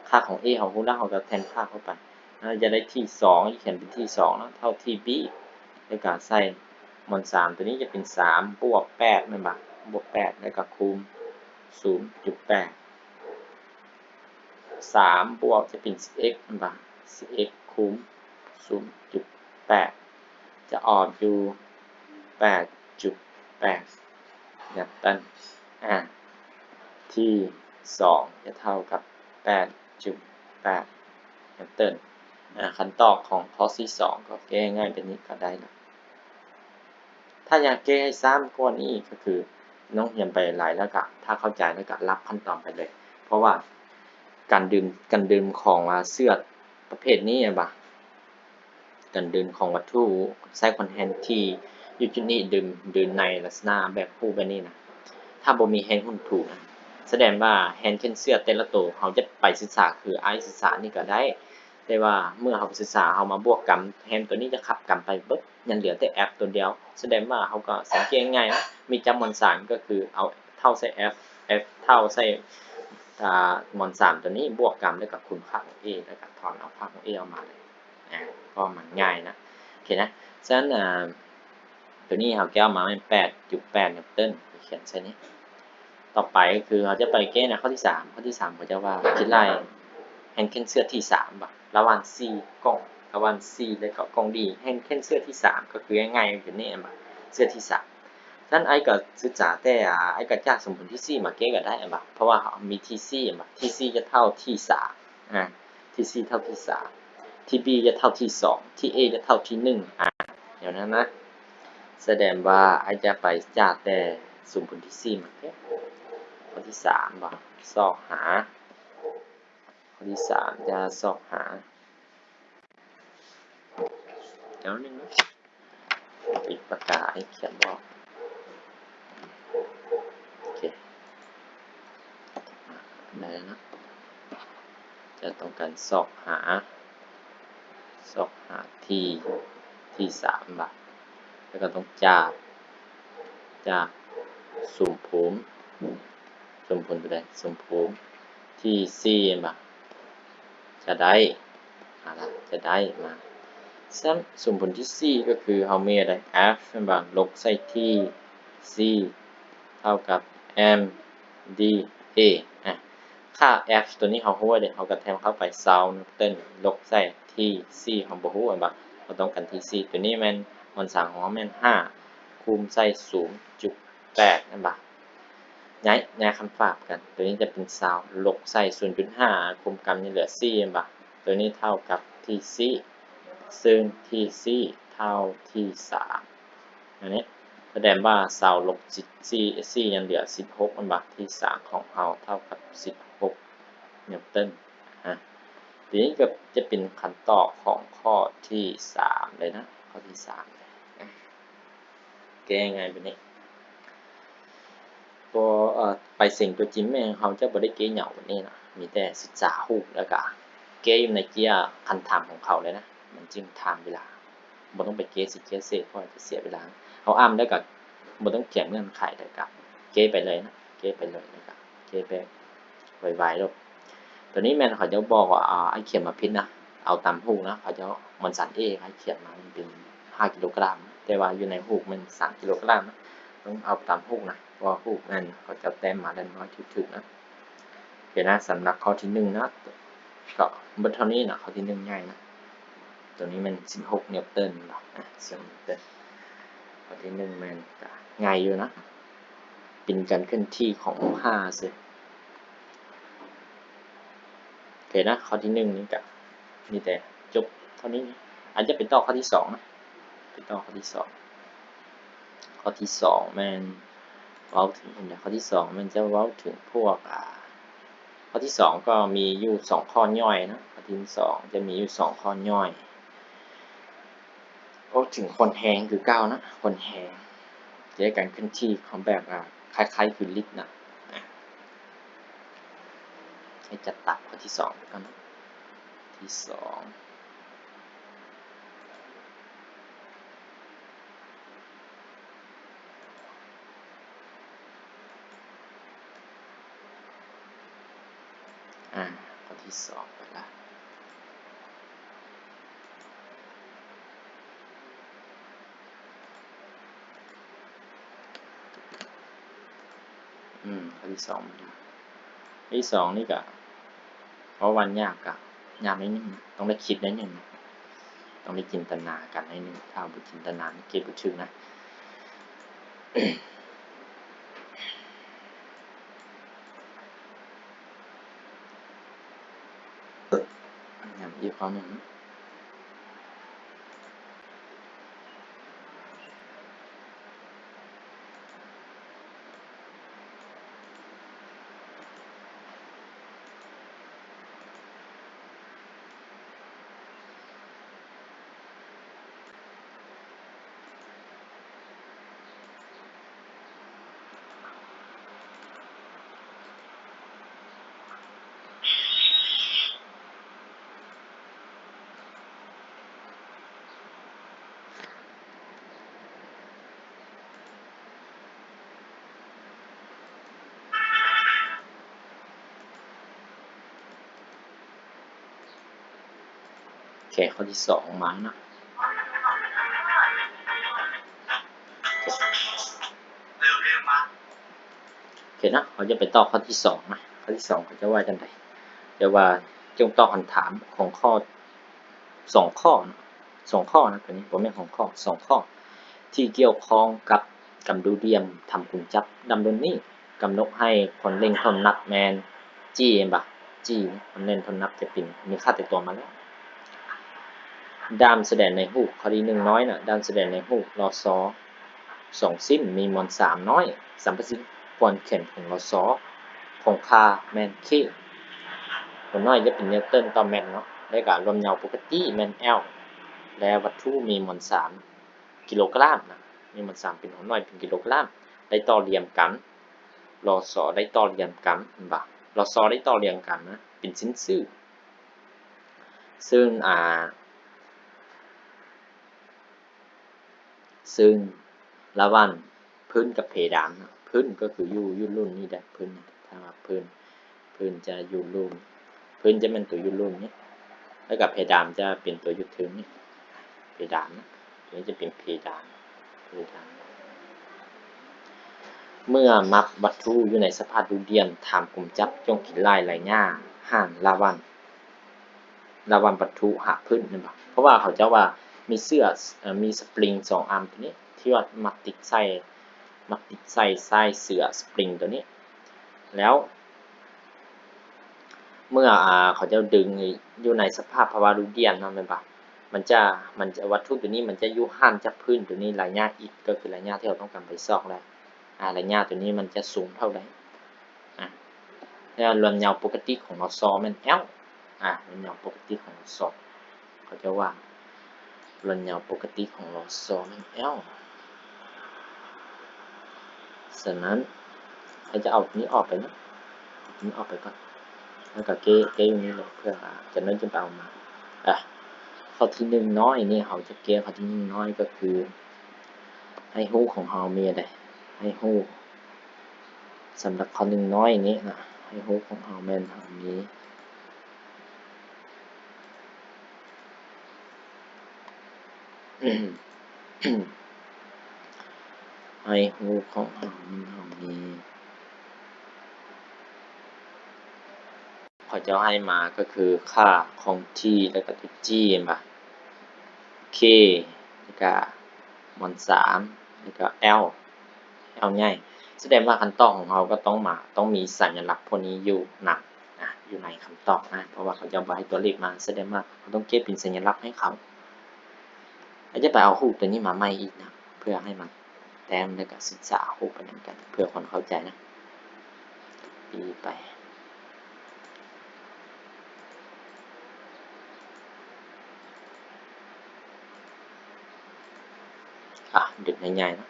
ค่าของ A เรารู้แล้วเราก็แทนค่าเข้าไป จะได้ที่2เขียนเป็นที่2นะเท่าที่ b แล้วก็ใส่มวล3ตัวนี้จะเป็น3บวก8นั่นบ่บวก8แล้วก็คูณ 0.8 3บวกจะเป็น 10x นั่นบ่ 10x คูณ 0.8 จะออกอยู่ 8.8 นิวตันที่2จะเท่ากับ 8.8 นิวตันขั้นตอนของข้อที่2ก็แก้ง่ายเป็นนี้ก็ได้นะถ้าอยากแก้ให้ซ้ำกว่านี้ก็คือน้องเรียนไปหลายแล้วก็ถ้าเข้าใจแล้วก็รับขั้นตอนไปเลยเพราะว่าการดื่มของเสื้อประเภทนี้บ่การดื่มของวัตถุใช้คอนแทนที่อยู่จุดนี้ดื่มในลักษณะแบบคู่แบบนี้นะถ้าบ่มีแฮนด์หุ้นถูกนะแสดงว่าแฮนด์เช่นเสื้อแต่ละตัวเขาจะไปศึกษาคือไอศึกษานี่ก็ได้แต่ว่าเมื่อเขาศึกษาเขามาบวกกันแฮนด์ตัวนี้จะขับกันไปเบิดยังเหลือแต่ F ตัวเดียวแสดงว่าเขาก็สังเกตง่ายๆนะมีจำนวน3ก็คือเอาเท่าใส่ F เท่าใส่มวล3ตัวนี้บวกกันแล้วก็คูณค่าของ A แล้วก็ถอนเอาค่าของ A ออกมาเลยก็มันง่ายนะโอเคนะฉะนั้นตัวนี้เขาแก้วมาเป็น 8.8 นิวตันเขียนใช่นี้ต่อไปก็คือเขาจะไปแก้ในข้อที่3ข้อที่3เขาจะว่าคิดไล่แฮนด์เคนเสื้อที่3บ่ระหว่าง C กล่องระหว่าง C และก็กล่อง D แฮนด์เคนเสื้อที่3ก็คือง่ายๆอยู่นี่บ่เสื้อที่3ฉะนั้นไอ้ก็ศึกษาแต่ไอ้ก็จากสมมุติที่ C มาแก้ก็ได้บ่เพราะว่ามี ที่ C บ่ที่ C จะเท่าที่3ที่ C เท่าที่3ที่ B จะเท่าที่2ที่ A จะเท่าที่1อย่างนั้นนะแสดงว่าไอ้จะไปจากแต่สมมุติที่ C มาแก้ข้อที่3บ่ซอกหาข้อที่3จะซอกหาเดี๋ยวนึงนะปิดปากกาให้เขียนบอกโอเคได้แล้วนะจะต้องการซอกหาที่3บ่แล้วก็ต้องจากสมภูมิไปได้สมภูมิที่4บ่จะได้จะได้มาสมผลที่4ก็คือเฮามีอะไร f บ่ลบใส่ที่ c เท่ากับ m d a ค่า f ตัวนี้เฮาฮู้ว่าเด้เฮาก็แทนเข้าไป20นิวตันลบใส่ที่ c เฮาบ่ฮู้บ่เราต้องการที่ c ตัวนี้แม่นมวลสารของเฮาแม่น5คูณใส่ 0.8 นั่นบ่ย้ายคำฝากกันตัวนี้จะเป็น20ลบใส่ 0.5 คูณกันนี่เหลือ4นั่นบ่ตัวนี้เท่ากับที่ cซึ่งที่ c เท่าที่3อันนี้แสดงว่า20ลบ4ยังเหลือ16นั่นบ่ที่3ของเราเท่ากับ16นิวตันทีนี้ก็จะเป็นขั้นตอนของข้อที่3เลยนะข้อที่3เลยแก้ง่ายแบบนี้ตัวไปเสิ่งตัวจริงแม่เขาจะบ่ได้เก้เหย่าแบบนี้นะมีแต่ศึกษารูปแล้วก็เก้อยู่ในเกียร์คันถามของเขาเลยนะมันจึงทำเวลาบ่ต้องไปเก้สิเก้เสร็จเพราะจะเสียเวลาเขาอ้ำแล้วก็บ่ต้องเขียนเงื่อนไขแล้วก็เก้ไปเลยนะเก้ไปเลยแล้วก็เก้ไปไวๆลูกตัวนี้แม่นเขาจะบอกว่าไอ้เขียนมาผิดนะเอาตามรูปนะเขาจะมันสัน A ให้เขียนมามันเป็น5กิโลกรัมแต่ว่าอยู่ในรูปมัน3กิโลกรัมนะต้องเอาตามรูปนะเพราะว่ารูปนั่นเขาจะแต้มมาได้น้อยถึงๆนะโอเคนะสำหรับข้อที่1นะก็เบิดเท่านี้นะข้อที่1ง่ายนะตัวนี้มัน16นิวตันเนาะ16นิวตันข้อที่1มันก็ง่ายอยู่นะเป็นการเคลื่อนที่ของ5ซิโอเคนะข้อที่1นี่ก็มีแต่จบเท่านี้อาจจะเป็นต่อข้อที่2นะเป็นต่อข้อที่2ข้อที่2มันเว้าถึงข้อที่2มันจะเว้าถึงพวกข้อที่2ก็มีอยู่2ข้อย่อยนะข้อที่2จะมีอยู่2ข้อย่อยพูดถึงคนแฮงคือเก่านะคนแฮงจะได้การเคลื่อนที่ของแบบคล้ายๆคือลิฟต์นะให้จัดตัดข้อที่2ไปก่อนนะที่2ข้อที่2ไปละ ข้อที่สองที่สองนี่ก็เพราะวันยากกะยากนิดนึงต้องได้คิดนิดนึงต้องได้จินตนาการนิดนึงถ้าบุจินตนาเก็บบุถึงนะอย่างอีกข้อหนึ่งแค่ข้อที่สองมานะโอเคนะเขาจะไปต่อข้อที่สองนะข้อที่สองเขาจะว่ากันไงเดี๋ยวว่าจงตอบคำถามของข้อสองข้อนะตัวนี้ผมไม่ของข้อสองข้อที่เกี่ยวข้องกับกำดูเดียมทำกุญจับดำดนนี้กำหนดให้คนเล่งทนนับแมนจี้เองปะจี้คนเล่นทนนับจะเป็นมีค่าแต่ตัวมาแล้วด้ามแสดงในหูข้อที่หนึ่งน้อยน่ะด้ามแสดงในหูรอซอสองสิ้นมีมวลสามน้อยสัมประสิทธิ์ควรเข็มของรอซอของคาแมนเคผลน้อยจะเป็นนิวตันต่อแมนเนาะได้กับรวมเงาปกติแมน L และวัตถุมีมวล3กิโลกรัมนะมีมวล3เป็นผลน้อยเป็นกิโลกรัมได้ต่อเรียงกันรอซอได้ต่อเรียงกันบ่รอซอได้ต่อเรียงกันนะเป็นชิ้นซื่อซึ่งระหว่างพื้นกับเพดานพื้นก็คืออยู่รุ่นนี้ได้พื้นถ้าว่าพื้นจะอยู่รุ่นพื้นจะเป็นตัวอยู่รุ่นนี้แล้วกับเพดานจะเป็นตัวอยู่ถึงนี่เพดานนะตัวนี้จะเป็นเพดานเมื่อมักวัตถุอยู่ในสภาพดูเดียนถามกลุ่มจับจงขีดลายไหลหญ้าห่างระหว่างวัตถุหาพื้นนั่นบ่เพราะว่าเขาจะว่ามีเสื้อมีสปริง2อันตัวนี้ที่ว่ามักติดใส่ไส้เสื้อสปริงตัวนี้แล้วเมื่อเขาจะดึงอยู่ในสภาพภาวะรูเดียนนั่นแม่นบ่มันจะวัตถุตัวนี้มันจะอยู่ห่างจากพื้นตัวนี้ระยะอีกก็คือระยะที่เราต้องการไปซอกแล้วระยะตัวนี้มันจะสูงเท่าใดแล้วรวมยาวปกติของเราซอมัน L รวมยาวปกติของเราซอเขาจะว่ารวมยาวปกติของเราซอมัน L ฉะนั้นเราจะเอาตัวนี้ออกไปนะตัวนี้ออกไปก่อนแล้วก็เก้อยู่นี่เลยเพื่อจะนั้นจะเอามาข้อที่1น้อยนี่เขาจะเก้ข้อที่1น้อยก็คือให้ฮู้ของเรามีอะไรให้ฮู้สำหรับข้อ1น้อยนี้นะให้ฮู้ของเราแม่นเท่านี้ให้ฮู้ของเรามันเท่านี้เขาจะให้มาก็คือค่าของ t แล้วก็ตัว g เห็นป่ะ k แล้วก็มวล3แล้วก็ l ใหญ่แสดงว่าคำตอบของเราก็ต้องมีสัญลักษณ์พวกนี้อยู่นะอยู่ในคำตอบนะเพราะว่าเขาจะเอาให้ตัวเลขมาแสดงว่าเราต้องเก็บเป็นสัญลักษณ์ให้เขาแล้วจะไปเอารูปตัวนี้มาใหม่อีกนะเพื่อให้มันแต้มแล้วก็ศึกษารูปไปนํกันเพื่อคนเข้าใจนะปีไปดึงให้ใหญ่นะ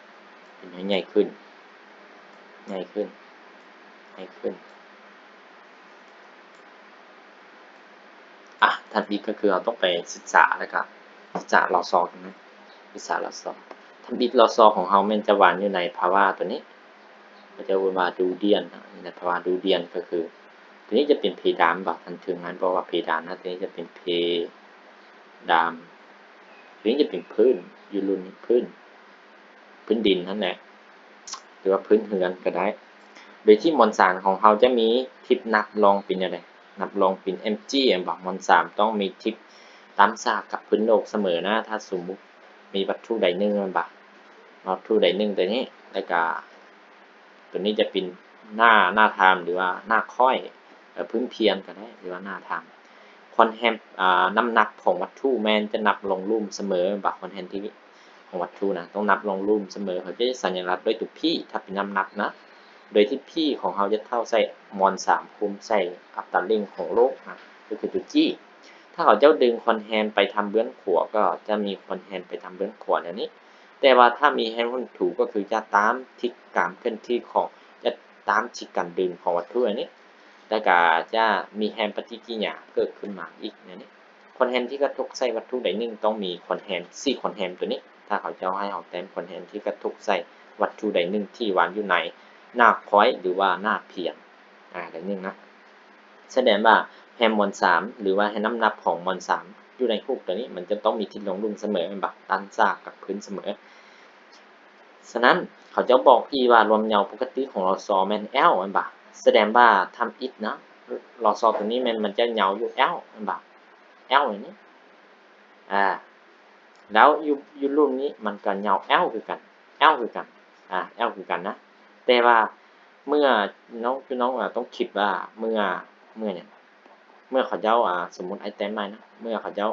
ดึงให้ใหญ่ขึ้นถัดอีกก็คือเราต้องไปศึกษาแล้วก็ศึกษารอซอกันนะศึกษารอซอทำบิดรอซอของเราแม่นจะวางอยู่ในภาวะตัวนี้ก็จะว่าดูเดียนในภาวะดูเดียนก็คือตัวนี้จะเป็นเพดานบ่ทันถึงนั้นเพราะว่าเพดานนะตัวนี้จะเป็นเพดานตัวนี้จะเป็นพื้นอยู่รุ่นพื้นดินนั่นแหละหรือว่าพื้นเฮือนก็ได้ โดยที่มวลสารของเราจะมีทิศนับลองเป็นอะไรนับลองเป็น mg บอกมวลสารต้องมีทิศตามซากกับพื้นโลกเสมอนะถ้าสมมุติมีวัตถุใดหนึ่งมันบอกวัตถุใดหนึ่งตัวนี้แล้วก็ตัวนี้จะเป็นหน้าทามหรือว่าหน้าค่อยพื้นเพียงก็ได้หรือว่าหน้าทามคอนแฮมน้ำหนักของวัตถุแมนจะนับลงลุ่มเสมอบอกคอนแฮมที่ของวัตถุนะต้องนับลงลุ่มเสมอเขาจะสัญลักษณ์ด้วยตัวพี่ถ้าเป็นน้ำหนักนะโดยที่พี่ของเขาจะเท่าใส่มวล3คูณใส่อัตราเร่งของโลกนะก็คือตัวจี้ถ้าเขาเจ้าดึงคอนแฮมไปทำเบื้องขวาก็จะมีคอนแฮมไปทำเบื้องขวาอย่างนี้แต่ว่าถ้ามีแฮมคนถูก็คือจะตามทิศการเคลื่อนที่ของจะตามทิศการดึงของวัตถุอันนี้แล้วก็จะมีแฮมปฏิกิริยาเกิดขึ้นมาอีกอย่างนี้คอนแฮมที่กระทบใส่วัตถุใดหนึ่งต้องมีคอนแฮม4คอนแฮมตัวนี้ถ้าเขาจะให้เอาแต้มคอนแฮมที่กระทบใส่วัตถุใดหนึ่งที่วางอยู่ในหน้าพอยต์หรือว่าหน้าเพียงใดหนึ่งนะแสดงว่าแฮมมวล3หรือว่าให้น้ำหนักของมวล3อยู่ในรูปตัวนี้มันจะต้องมีทิศลงลุ่มเสมอแบบตันซากกับพื้นเสมอฉะนั้นเขาจะบอกอีว่ารวมเหยาปกติของรอซอแมน L อันบ่แสดงว่าทำอิฐนะรอซอตัวนี้มันจะเหยาอยู่ L อันบ่ L อย่างนี้แล้วอยู่รูปนี้มันก็เหยา L คือกัน L คือกันL คือกันนะแต่ว่าเมื่อน้องต้องคิดว่าเมื่อเนี่ยเมื่อเขาเจ้าสมมุติไอแต้มใหม่นะเมื่อเขาเจ้า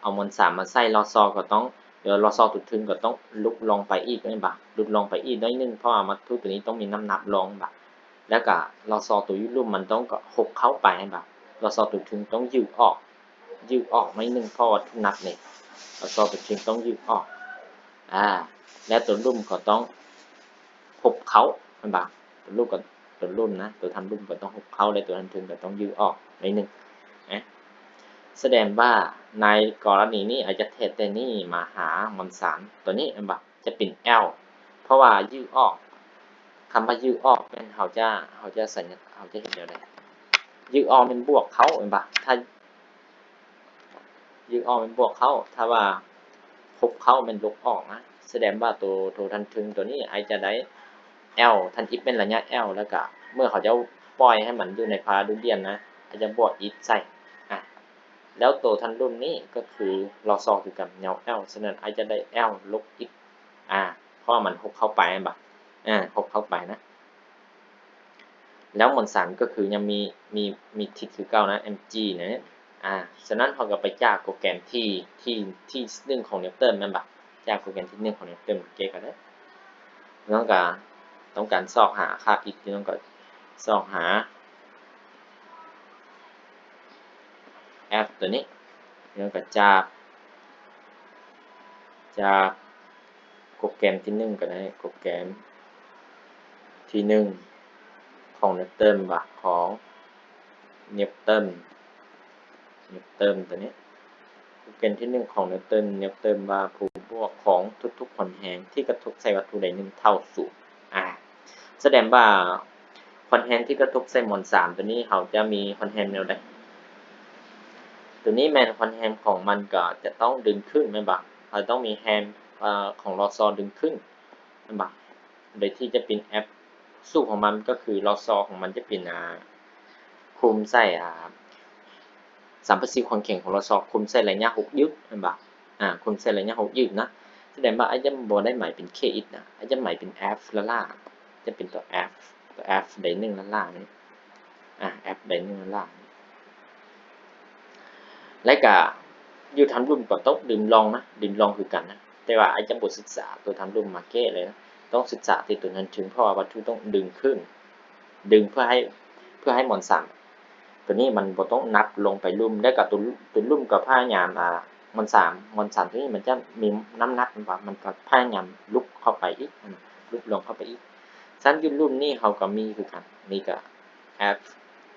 เอามวล3มาใส่รอซอก็ต้องเดี๋ยวรอซอตุดทึงก็ต้องลุกลงไปอีกนั่นบ่ลุกลงไปอีกน้อยนึงเพราะว่าวัตถุตัวนี้ต้องมีน้ำหนักลงบ่แล้วก็รอซอตัวยุลุ่มมันต้องก็หกเข้าไปบ่รอซอตุดทึงต้องยืดออกน้อยนึงเพราะวัตถุหนักนี่รอซอตุดทึงต้องยืดออกและตัวลุ่มก็ต้องหกเข้านั่นบ่ตัวลุ่มก็ตัวลุ่มนะตัวทำลุ่มก็ต้องหกเข้าและตัวทันทึงก็ต้องยืดออกน้อยนึงแสดงว่าในกรณีนี้อาจจะเทแต่นี่มาหามวลสารตัวนี้อันบ่จะเป็น L เพราะว่ายืดออกคำว่ายืดออกเป็นเขาจะสัญญาเขาจะเห็นเดี๋ยวได้ยืดออกเป็นบวกเขาอันบ่ถ้ายืดออกเป็นบวกเขาถ้าว่าคบเขาเป็นลบออกนะแสดงว่าตัวทันทึงตัวนี้อาจจะได้ L ทันทิพเป็นระยะ L แล้วก็เมื่อเขาจะปล่อยให้มันอยู่ในพาราเดียนนะอาจจะบวกอีกใส่แล้วตัวทันรุ่นนี้ก็คือรอซอคือกับแนว L ฉะนั้นอาจจะได้ L ลบ x เพราะมันหกเข้าไปแบบหกเข้าไปนะแล้วมวลสารก็คือยังมีทิศคือเก่านะ mg นะฉะนั้นเราก็ไปจากโปรแกรมที่1ของนิวตันนั่นแบบจากโปรแกรมที่1ของนิวตันเก็กันนะต้องการซอกหาค่า x ที่ต้องการซอกหา f ตัวนี้แล้วก็จากโปรแกรมที่1ก็ได้โปรแกรมที่1ของนิวตันบ่ของนิวตันตัวนี้โปรแกรมที่1ของนิวตันว่าภูมิบวกของทุกๆคอนแฮงที่กระทบใส่วัตถุใด1เท่า0แสดงว่าคอนแฮงที่กระทบใส่มวล3ตัวนี้เขาจะมีคอนแฮงแนวใดตัวนี้แมนคอนแฮงของมันก็จะต้องดึงขึ้นแม่นบ่เขาต้องมีแฮงของรอซอดึงขึ้นแม่นบ่โดยที่จะเป็นแอปสู้ของมันก็คือรอซอของมันจะเป็นคุมใส่สัมประสิทธิ์ความแข็งของรอซอคุมใส่ระยะ6ยึดแม่นบ่คุมใส่ระยะ6ยึดนะแสดงว่าอาจจะบ่ได้หมายเป็น kx นะอาจจะหมายเป็น f ละล่าจะเป็นตัว f ใด1ละล่านี่f ใด1ละล่าและก็อยู่ทำรุ่นก็ต้องดื่มลองคือกันนะแต่ว่าอาจจะบ่ศึกษาตัวทำรุ่นมาเก้เลยนะต้องศึกษาที่ตัวนั้นถึงเพราะว่าวัตถุต้องดึงขึ้นดึงเพื่อให้มวลสารตัวนี้มันบ่ต้องนับลงไปลุ่มแล้วก็ตัวลุ่มก็พยายามมวลสารตัวนี้มันจะมีน้ำหนักมันก็พยายามลุกเข้าไปอีกลุกลงเข้าไปอีกฉะนั้นอยู่รุ่นนี้เขาก็มีคือกันนี่ก็ F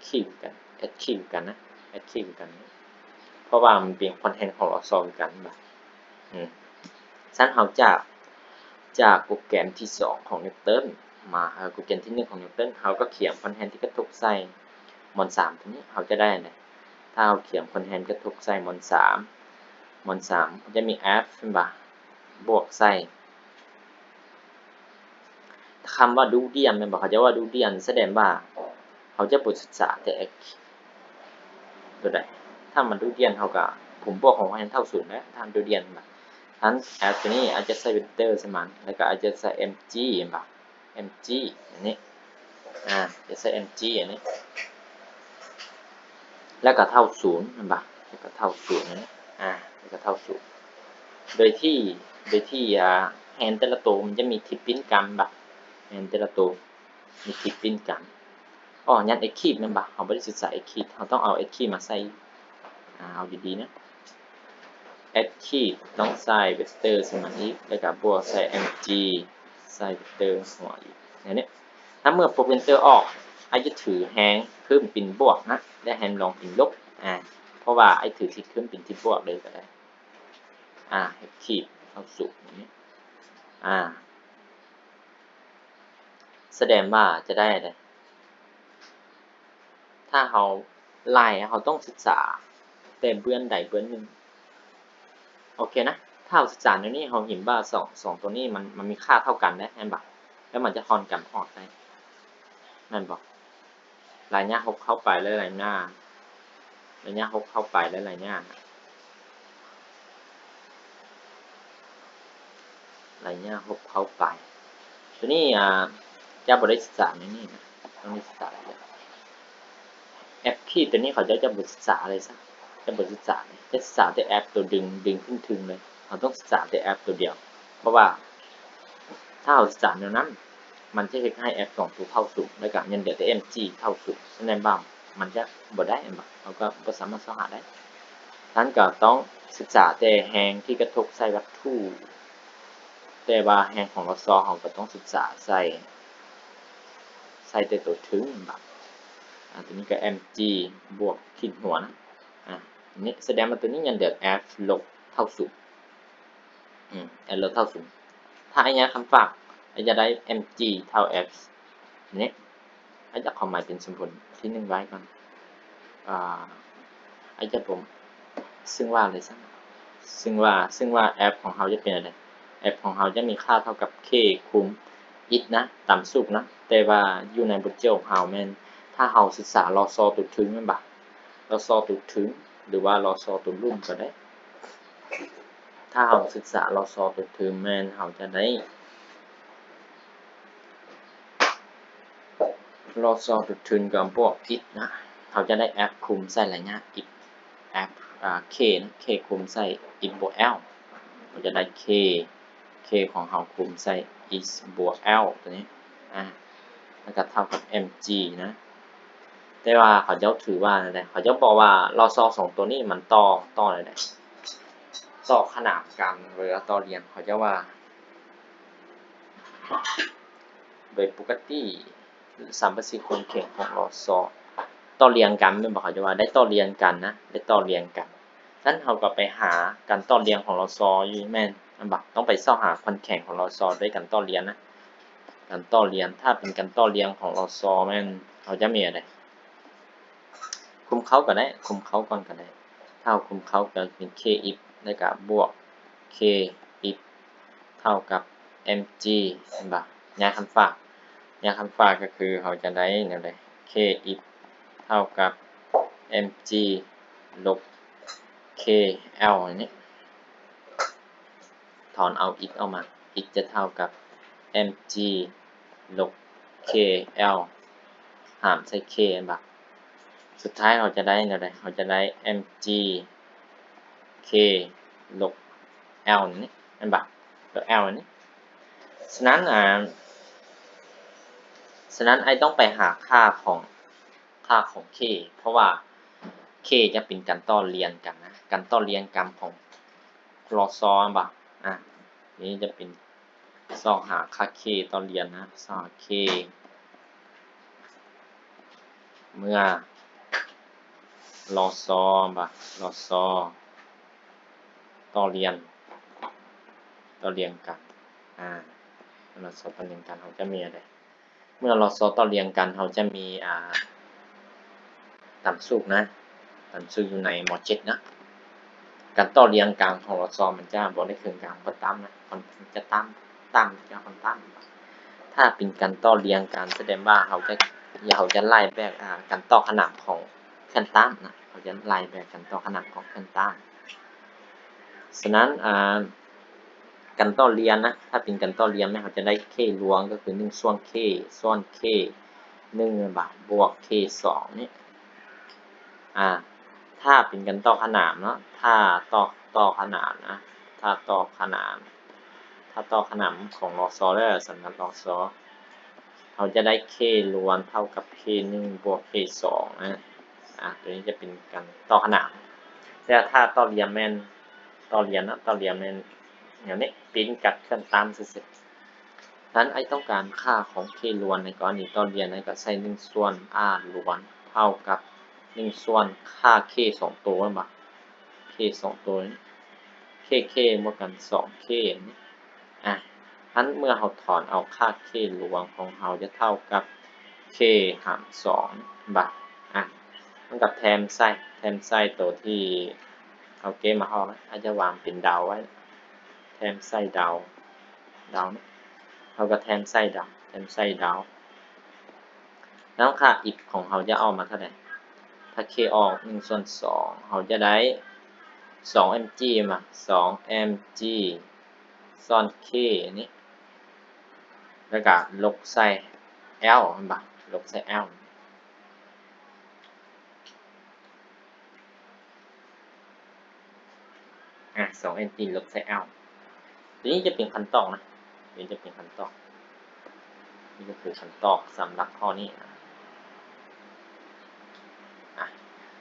คิวกัน H คิวกันนะ H คิวกันเพราะว่ามันเป็นคอนเทนต์ของเราซ้อนกันแบบฉะนั้นเราจากโปรแกรมที่2ของนิวตันมาโปรแกรมที่1ของนิวตันเราก็เขียนคอนเทนต์ที่กระทบใส่มวล3ตัวนี้เราจะได้อะไรถ้าเราเขียนคอนเทนต์กระทบใส่มวล3จะมี f เป็นบ่บวกใส่ คำว่าดูเดียนมันบอกเขาจะว่าดูเดียนแสดงว่าเขาจะบทศึกษาแต่ตัวใดถ้ามันดูเดียนเขาก็ผมบอกของมันเท่าศูนย์นะถ้าดูเดียนแบบทั้นแอปตัวนี้อาจจะใส่เวกเตอร์สมันแล้วก็อาจจะใส่ mg แบบ mg อันนี้จะใส่ mg อันนี้แล้วก็เท่าศูนย์มันแบบแล้วก็เท่าศูนย์นะแล้วก็เท่าศูนย์โดยที่แฮนแต่ละตัวมันจะมีทิปปิ้นกันแบบแฮนแต่ละตัวมีทิปปิ้นกันยัดไอ้คีบมันบ่เขาไม่ได้ศึกษาไอ้คีบเขาต้องเอาไอ้คีบมาใส่เอาดีๆนะไอ้คีบต้องใส่เวกเตอร์สมันอีกแล้วก็บวกใส่ mg ใส่เวกเตอร์หัวอีกอย่างนี้ถ้าเมื่อโปรเวนเตอร์ออกไอ้จะถือแฮงเพิ่มเป็นบวกนะและแฮงลองเป็นลบเพราะว่าไอ้ถือที่ขึ้นเป็นที่บวกเลยก็ได้ไอ้คีบเอาสุกอย่างนี้แสดงว่าจะได้อะไรถ้าเขาไล่เขาต้องศึกษาแต่เบื้องใดเบื้องหนึ่งโอเคนะถ้าเราศึกษาในนี้เขาเห็นว่าสองตัวนี้มันมีค่าเท่ากันนะแอนบอกแล้วมันจะทอนกันออกได้นั่นบอกรายหน้าหกเข้าไปแล้วรายหน้าหกเข้าไปแล้วรายหน้าหกเข้าไปตัวนี้จะบริษาในนี้นะต้องศึกษาแอปคีย์ตัวนี้เขาจะบทศึกษาอะไรซะจะบทศึกษาจะศึกษาแต่แอปตัวดึงขึ้นถึงเลยเราต้องศึกษาแต่แอปตัวเดียวเพราะว่าถ้าเราศึกษาแนวนั้นมันจะให้แอปสองตัวเท่าสูงแล้วก็ยังเดือแต่ mg เท่าสูงฉะนั้นบ้างมันจะบดได้เราก็บ่สามารถสหาได้ท่านก็ต้องศึกษาแต่แหงที่กระทบใส่วัตถุแต่ว่าแหงของเราซอเราก็ต้องศึกษาใส่แต่ตัวถึงแบบตัวนี้ก็ mg บวกขีดหัวนะนี่แสดงว่าตัวนี้ยังเดือด f ลบเท่าสูงf ลบเท่าสูงถ้าอันนี้คำฝากจะได้ mg เท่า f นี่อาจจะความหมายเป็นสมผลที่1ไว้ก่อนอาจจะผมซึ่งว่าอะไรสักซึ่งว่าแอปของเขาจะเป็นอะไรแอปของเขาจะมีค่าเท่ากับ k คูณ it นะต่ำสุดนะแต่ว่าอยู่ในบทเจ้าของเขาแม่นถ้าเราศึกษารอซอตัวถึงมันบ่รอซอตัวถึงหรือว่ารอซอตัวรุ่มก็ได้ถ้าเราศึกษารอซอตัวถึงแม่นเราจะได้รอซอตัวถึงกับพวก it นะเขาจะได้แอปคุมใส่อะไรเงี้ย it แอปk นะ k คุมใส่ it บวก l เราจะได้ k ของเราคุมใส่ is บวก l ตัวนี้แล้วก็เท่ากับ mg นะแต่ว่าเขาจะถือว่าอะไรเขาจะบอกว่าเราซอสองตัวนี้มันต่ออะไรต่อขนาดกันหรือต่อเรียงเขาจะว่าโดยปกติสัมประสิทธิ์คนเข่งของเราซอต่อเรียงกันไม่บอกเขาจะว่าได้ต่อเรียงกันนะได้ต่อเรียงกันนั้นเราก็ไปหาการต่อเรียงของเราซออยู่แม่นบักต้องไปเสาะหาคนแข่งของเราซอด้วยกันต่อเรียงนะการต่อเรียงถ้าเป็นการต่อเรียงของเราซอแม่นเขาจะมีอะไรคุมเขาก็ได้คุมเขาก่อนก็ได้ถ้าคุมเขาก็เป็น k if แล้วก็บวก k if เท่ากับ mg เห็นป่ะยาคำฝากก็คือเขาจะได้เนี่ยเลย k if เท่ากับ mg ลบ kl อันนี้ถอนเอา it ออกมา it จะเท่ากับ mg ลบ kl หารใส่ k เห็นป่ะสุดท้ายเราจะได้อะไรเราจะได้ mg k ลบ l นี่เห็นป่ะลบ l นี่ฉะนั้นไอต้องไปหาค่าของk เพราะว่า k จะเป็นการต่อเรียงกันนะการต่อเรียงกันของลอซอป่ะนี่จะเป็นซอกหาค่า k ต่อเรียงนะซอก k เมื่อลอซอป่ะลอซอต่อเรียงกันลอซอต่อเรียงกันเขาจะมีอะไรเมื่อลอซอต่อเรียงกันเขาจะมีต่ำสุดนะต่ำสุดอยู่ในม.7 นะการต่อเรียงกลางของลอซอมันจะบ่ได้ครึ่งกลางบ่ต่ำนะมันจะต่ำจะค่อนต่ำถ้ ถ้าเป็นการต่อเรียงกันแสดงว่าเขาจะไล่แบบการต่อขนานของแคนตัมนะเขาจะไล่แบบการต่อขนานของแคนตัมฉะนั้นการต่อเรียงนะถ้าเป็นการต่อเรียงเนี่ยเขาจะได้ k ลวงก็คือ1ส่วน k ส่วน k 1 บวก k 2นี่ถ้าเป็นการต่อขนานเนาะถ้าต่อขนานนะถ้าต่อขนานของลอกซอแล้วสำหรับลอกซอเราจะได้ k ล้วนเท่ากับ k 1บวก k 2นะตัวนี้จะเป็นการต่อขนานแต่ถ้าต่อเรียงแม่นอย่างนี้ปิ้นกัดขึ้นตามซื่อๆนั้นไอ้ต้องการค่าของ k ล้วนในกรณีต่อเรียงในก็ใส่1ส่วน r ล้วนเท่ากับ1ส่วนค่า k 2ตัวมา k 2ตัวนี้ k บวกกัน 2k นี่อันเมื่อเราถอนเอาค่า k ลวงของเราจะเท่ากับ k หาร2มันกับแทมไส้ตัวที่เอาเกมมาห้องอาจจะวางเป็นดาวไว้แทมไส้ดาวนี่เราก็แทมไส้ดาวแล้วค่าอีกของเราจะออกมาเท่าไหร่ถ้า k ออก1ส่วน2เราจะได้2mg มา2mg ส่วน k นี่แล้วก็ลบใส่ L มันบ่ลบใส่ L 2mg ลบใส่ L ทีนี้จะเป็นขั้นตอนนะนี่จะเป็นขั้นตอนนี่ก็คือขั้นตอนสำหรับข้อนี้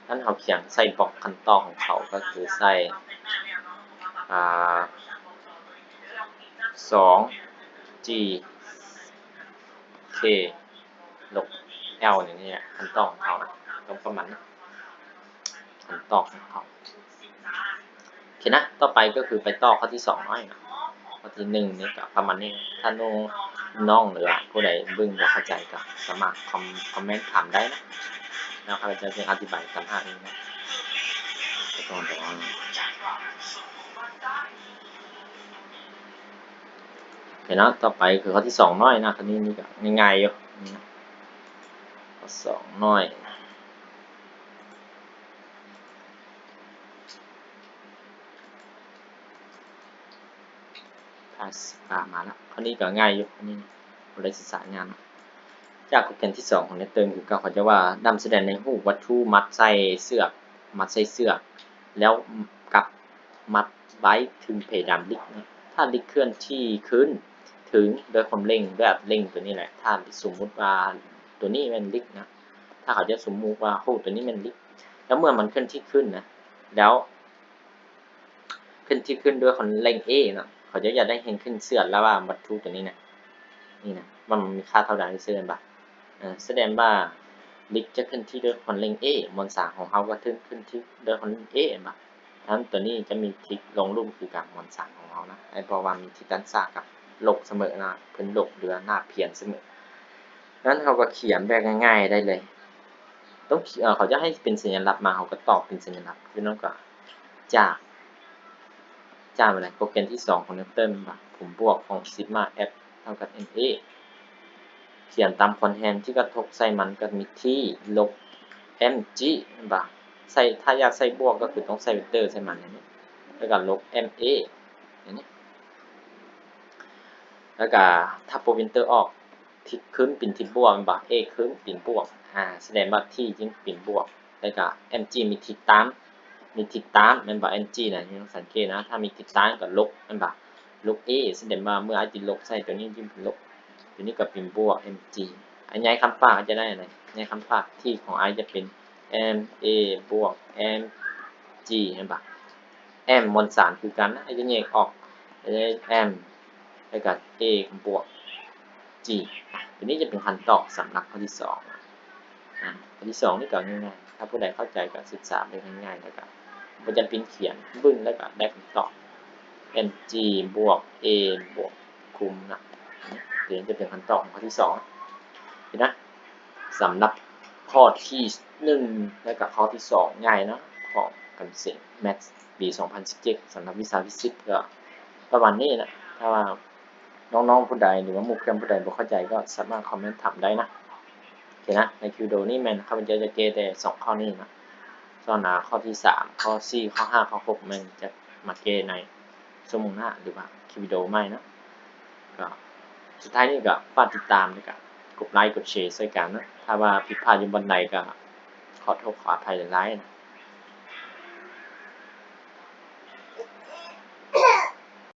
ท่านเขาเขียนใส่บล็อกขั้นตอนของเขาก็คือใส่2g k ลบ L อย่างนี้ขั้นตอนของเขานะต้องประมาณขั้นตอนของเขาโอเคนะต่อไปก็คือไปต่อข้อที่2น้อยนะข้อที่1นี่ก็ประมาณนี้ถ้าน้องหรือผู้ใดเบิ่งบ่เข้าใจก็สามารถคอมเมนต์ถามได้นะแล้วข้าพเจ้าจะอธิบายปัญหาเองนะตอนโอเคนะต่อไปคือข้อที่2น้อยนะคันนี้ก็ง่ายๆอยู่ข้อ2น้อยมาแล้วข้อนี้ก็ง่ายอยู่ข้อนี้บ่ได้ศึกษางานจากโปรแกรมที่2ของเน็ตเติมคือเขาจะว่านำแสดงในรูปวัตถุมัดใส่เสือกแล้วกับมัดไว้ถึงเพดานลิกนะถ้าลิกเคลื่อนที่ขึ้นถึงโดยความเร่งแบบเร่งตัวนี้แหละถ้าสมมุติว่าตัวนี้เป็นลิกนะถ้าเขาจะสมมุติว่าตัวนี้เป็นลิกแล้วเมื่อมันเคลื่อนที่ขึ้นนะแล้วเคลื่อนที่ขึ้นด้วยความเร่ง A นะเขาจะอยากได้เห็นขึ้นเสือกแล้วว่าวัตถุตัวนี้นะนี่นะมันมีค่าเท่าใดเสื่อมบ่แสดงว่าลิกจะขึ้นที่ด้วยความเร่ง A มวลสารของเขาก็ขึ้นที่ด้วยความเร่ง A บ่นั้นตัวนี้จะมีทิศลงรูปคือกับมวลสารของเรานะเพราะว่ามีทิศด้านซ้ายกับลบเสมอนะเพิ่นลบหรือหน้าเพียนเสมอนั้นเราก็เขียนแบบง่ายๆได้เลยต้องเขาจะให้เป็นสัญลักษณ์มาเขาก็ตอบเป็นสัญลักษณ์คือนั่นก็จากอะไรโปรแกรมที่2ของนิวตันบ่ผมบวกของซิกมา F เท่ากับ NA เขียนตามคอนแทนที่กระทบใส่มันก็มีที่ลบ mg บ่ใส่ถ้าอยากใส่บวกก็คือต้องใส่เวกเตอร์ใส่มันอย่างนี้แล้วก็ลบ ma อย่างนี้แล้วก็ถ้าโปรวินเตอร์ออกทิศขึ้นเป็นทิศบวกบ่ a ขึ้นเป็นบวกแสดงว่าที่จริงเป็นบวกแล้วก็ mg มีทิศตามแม่นบ่ mg น่ะต้องสังเกตนะถ้ามีทิศตามก็ลบแม่นบ่ลบ a แสดงว่าเมื่อ i ติดลบใส่ตัวนี้ยิ่งเป็นลบตัวนี้ก็เป็นบวก mg อันย้ายคำฝากจะได้อะไรย้ายคำฝากที่ของ i จะเป็น ma บวก mg เห็นปะ m มวลสารคือกันนะจะแยกออกได้ m แล้วก็ a บวก g ตัวนี้จะเป็นขั้นตอนสำหรับข้อที่2ข้อที่2นี่ก็ง่ายๆถ้าผู้ใดเข้าใจก็ศึกษาได้ง่ายๆแล้วก็บ่จำเป็นเขียนบึ้งแล้วก็ได้คำตอบ mg บวก a บวกคุมนะเดี๋ยวจะเป็นขั้นตอนของข้อที่2นะสำหรับข้อที่1และกับข้อที่2ง่ายนะของการเกษตร Maths ปี 2017 สำหรับวิชาฟิสิกส์ก็ประมาณนี้นะถ้าว่า น้องๆผู้ใดหรือว่าหมู่เพื่อนผู้ใดบ่เข้าใจก็สามารถคอมเมนต์ถามได้นะโอเคนะในคลิปวิดีโอนี้แม่นข้าพเจ้าจะเกแต่2ข้อนี้นะส่วนข้อที่3ข้อ4ข้อ5ข้อ6แม่นจะมาเกในชั่วโมงหน้าหรือว่าคลิปวิดีโอใหม่นะก็สุดท้ายนี้ก็ฝากติดตามแล้วก็กดไลค์กดแชร์ช่วยกันนะถ้าว่าผิดพลาดอยู่บนใดก็ขอโทษขออภัยหลายๆนะ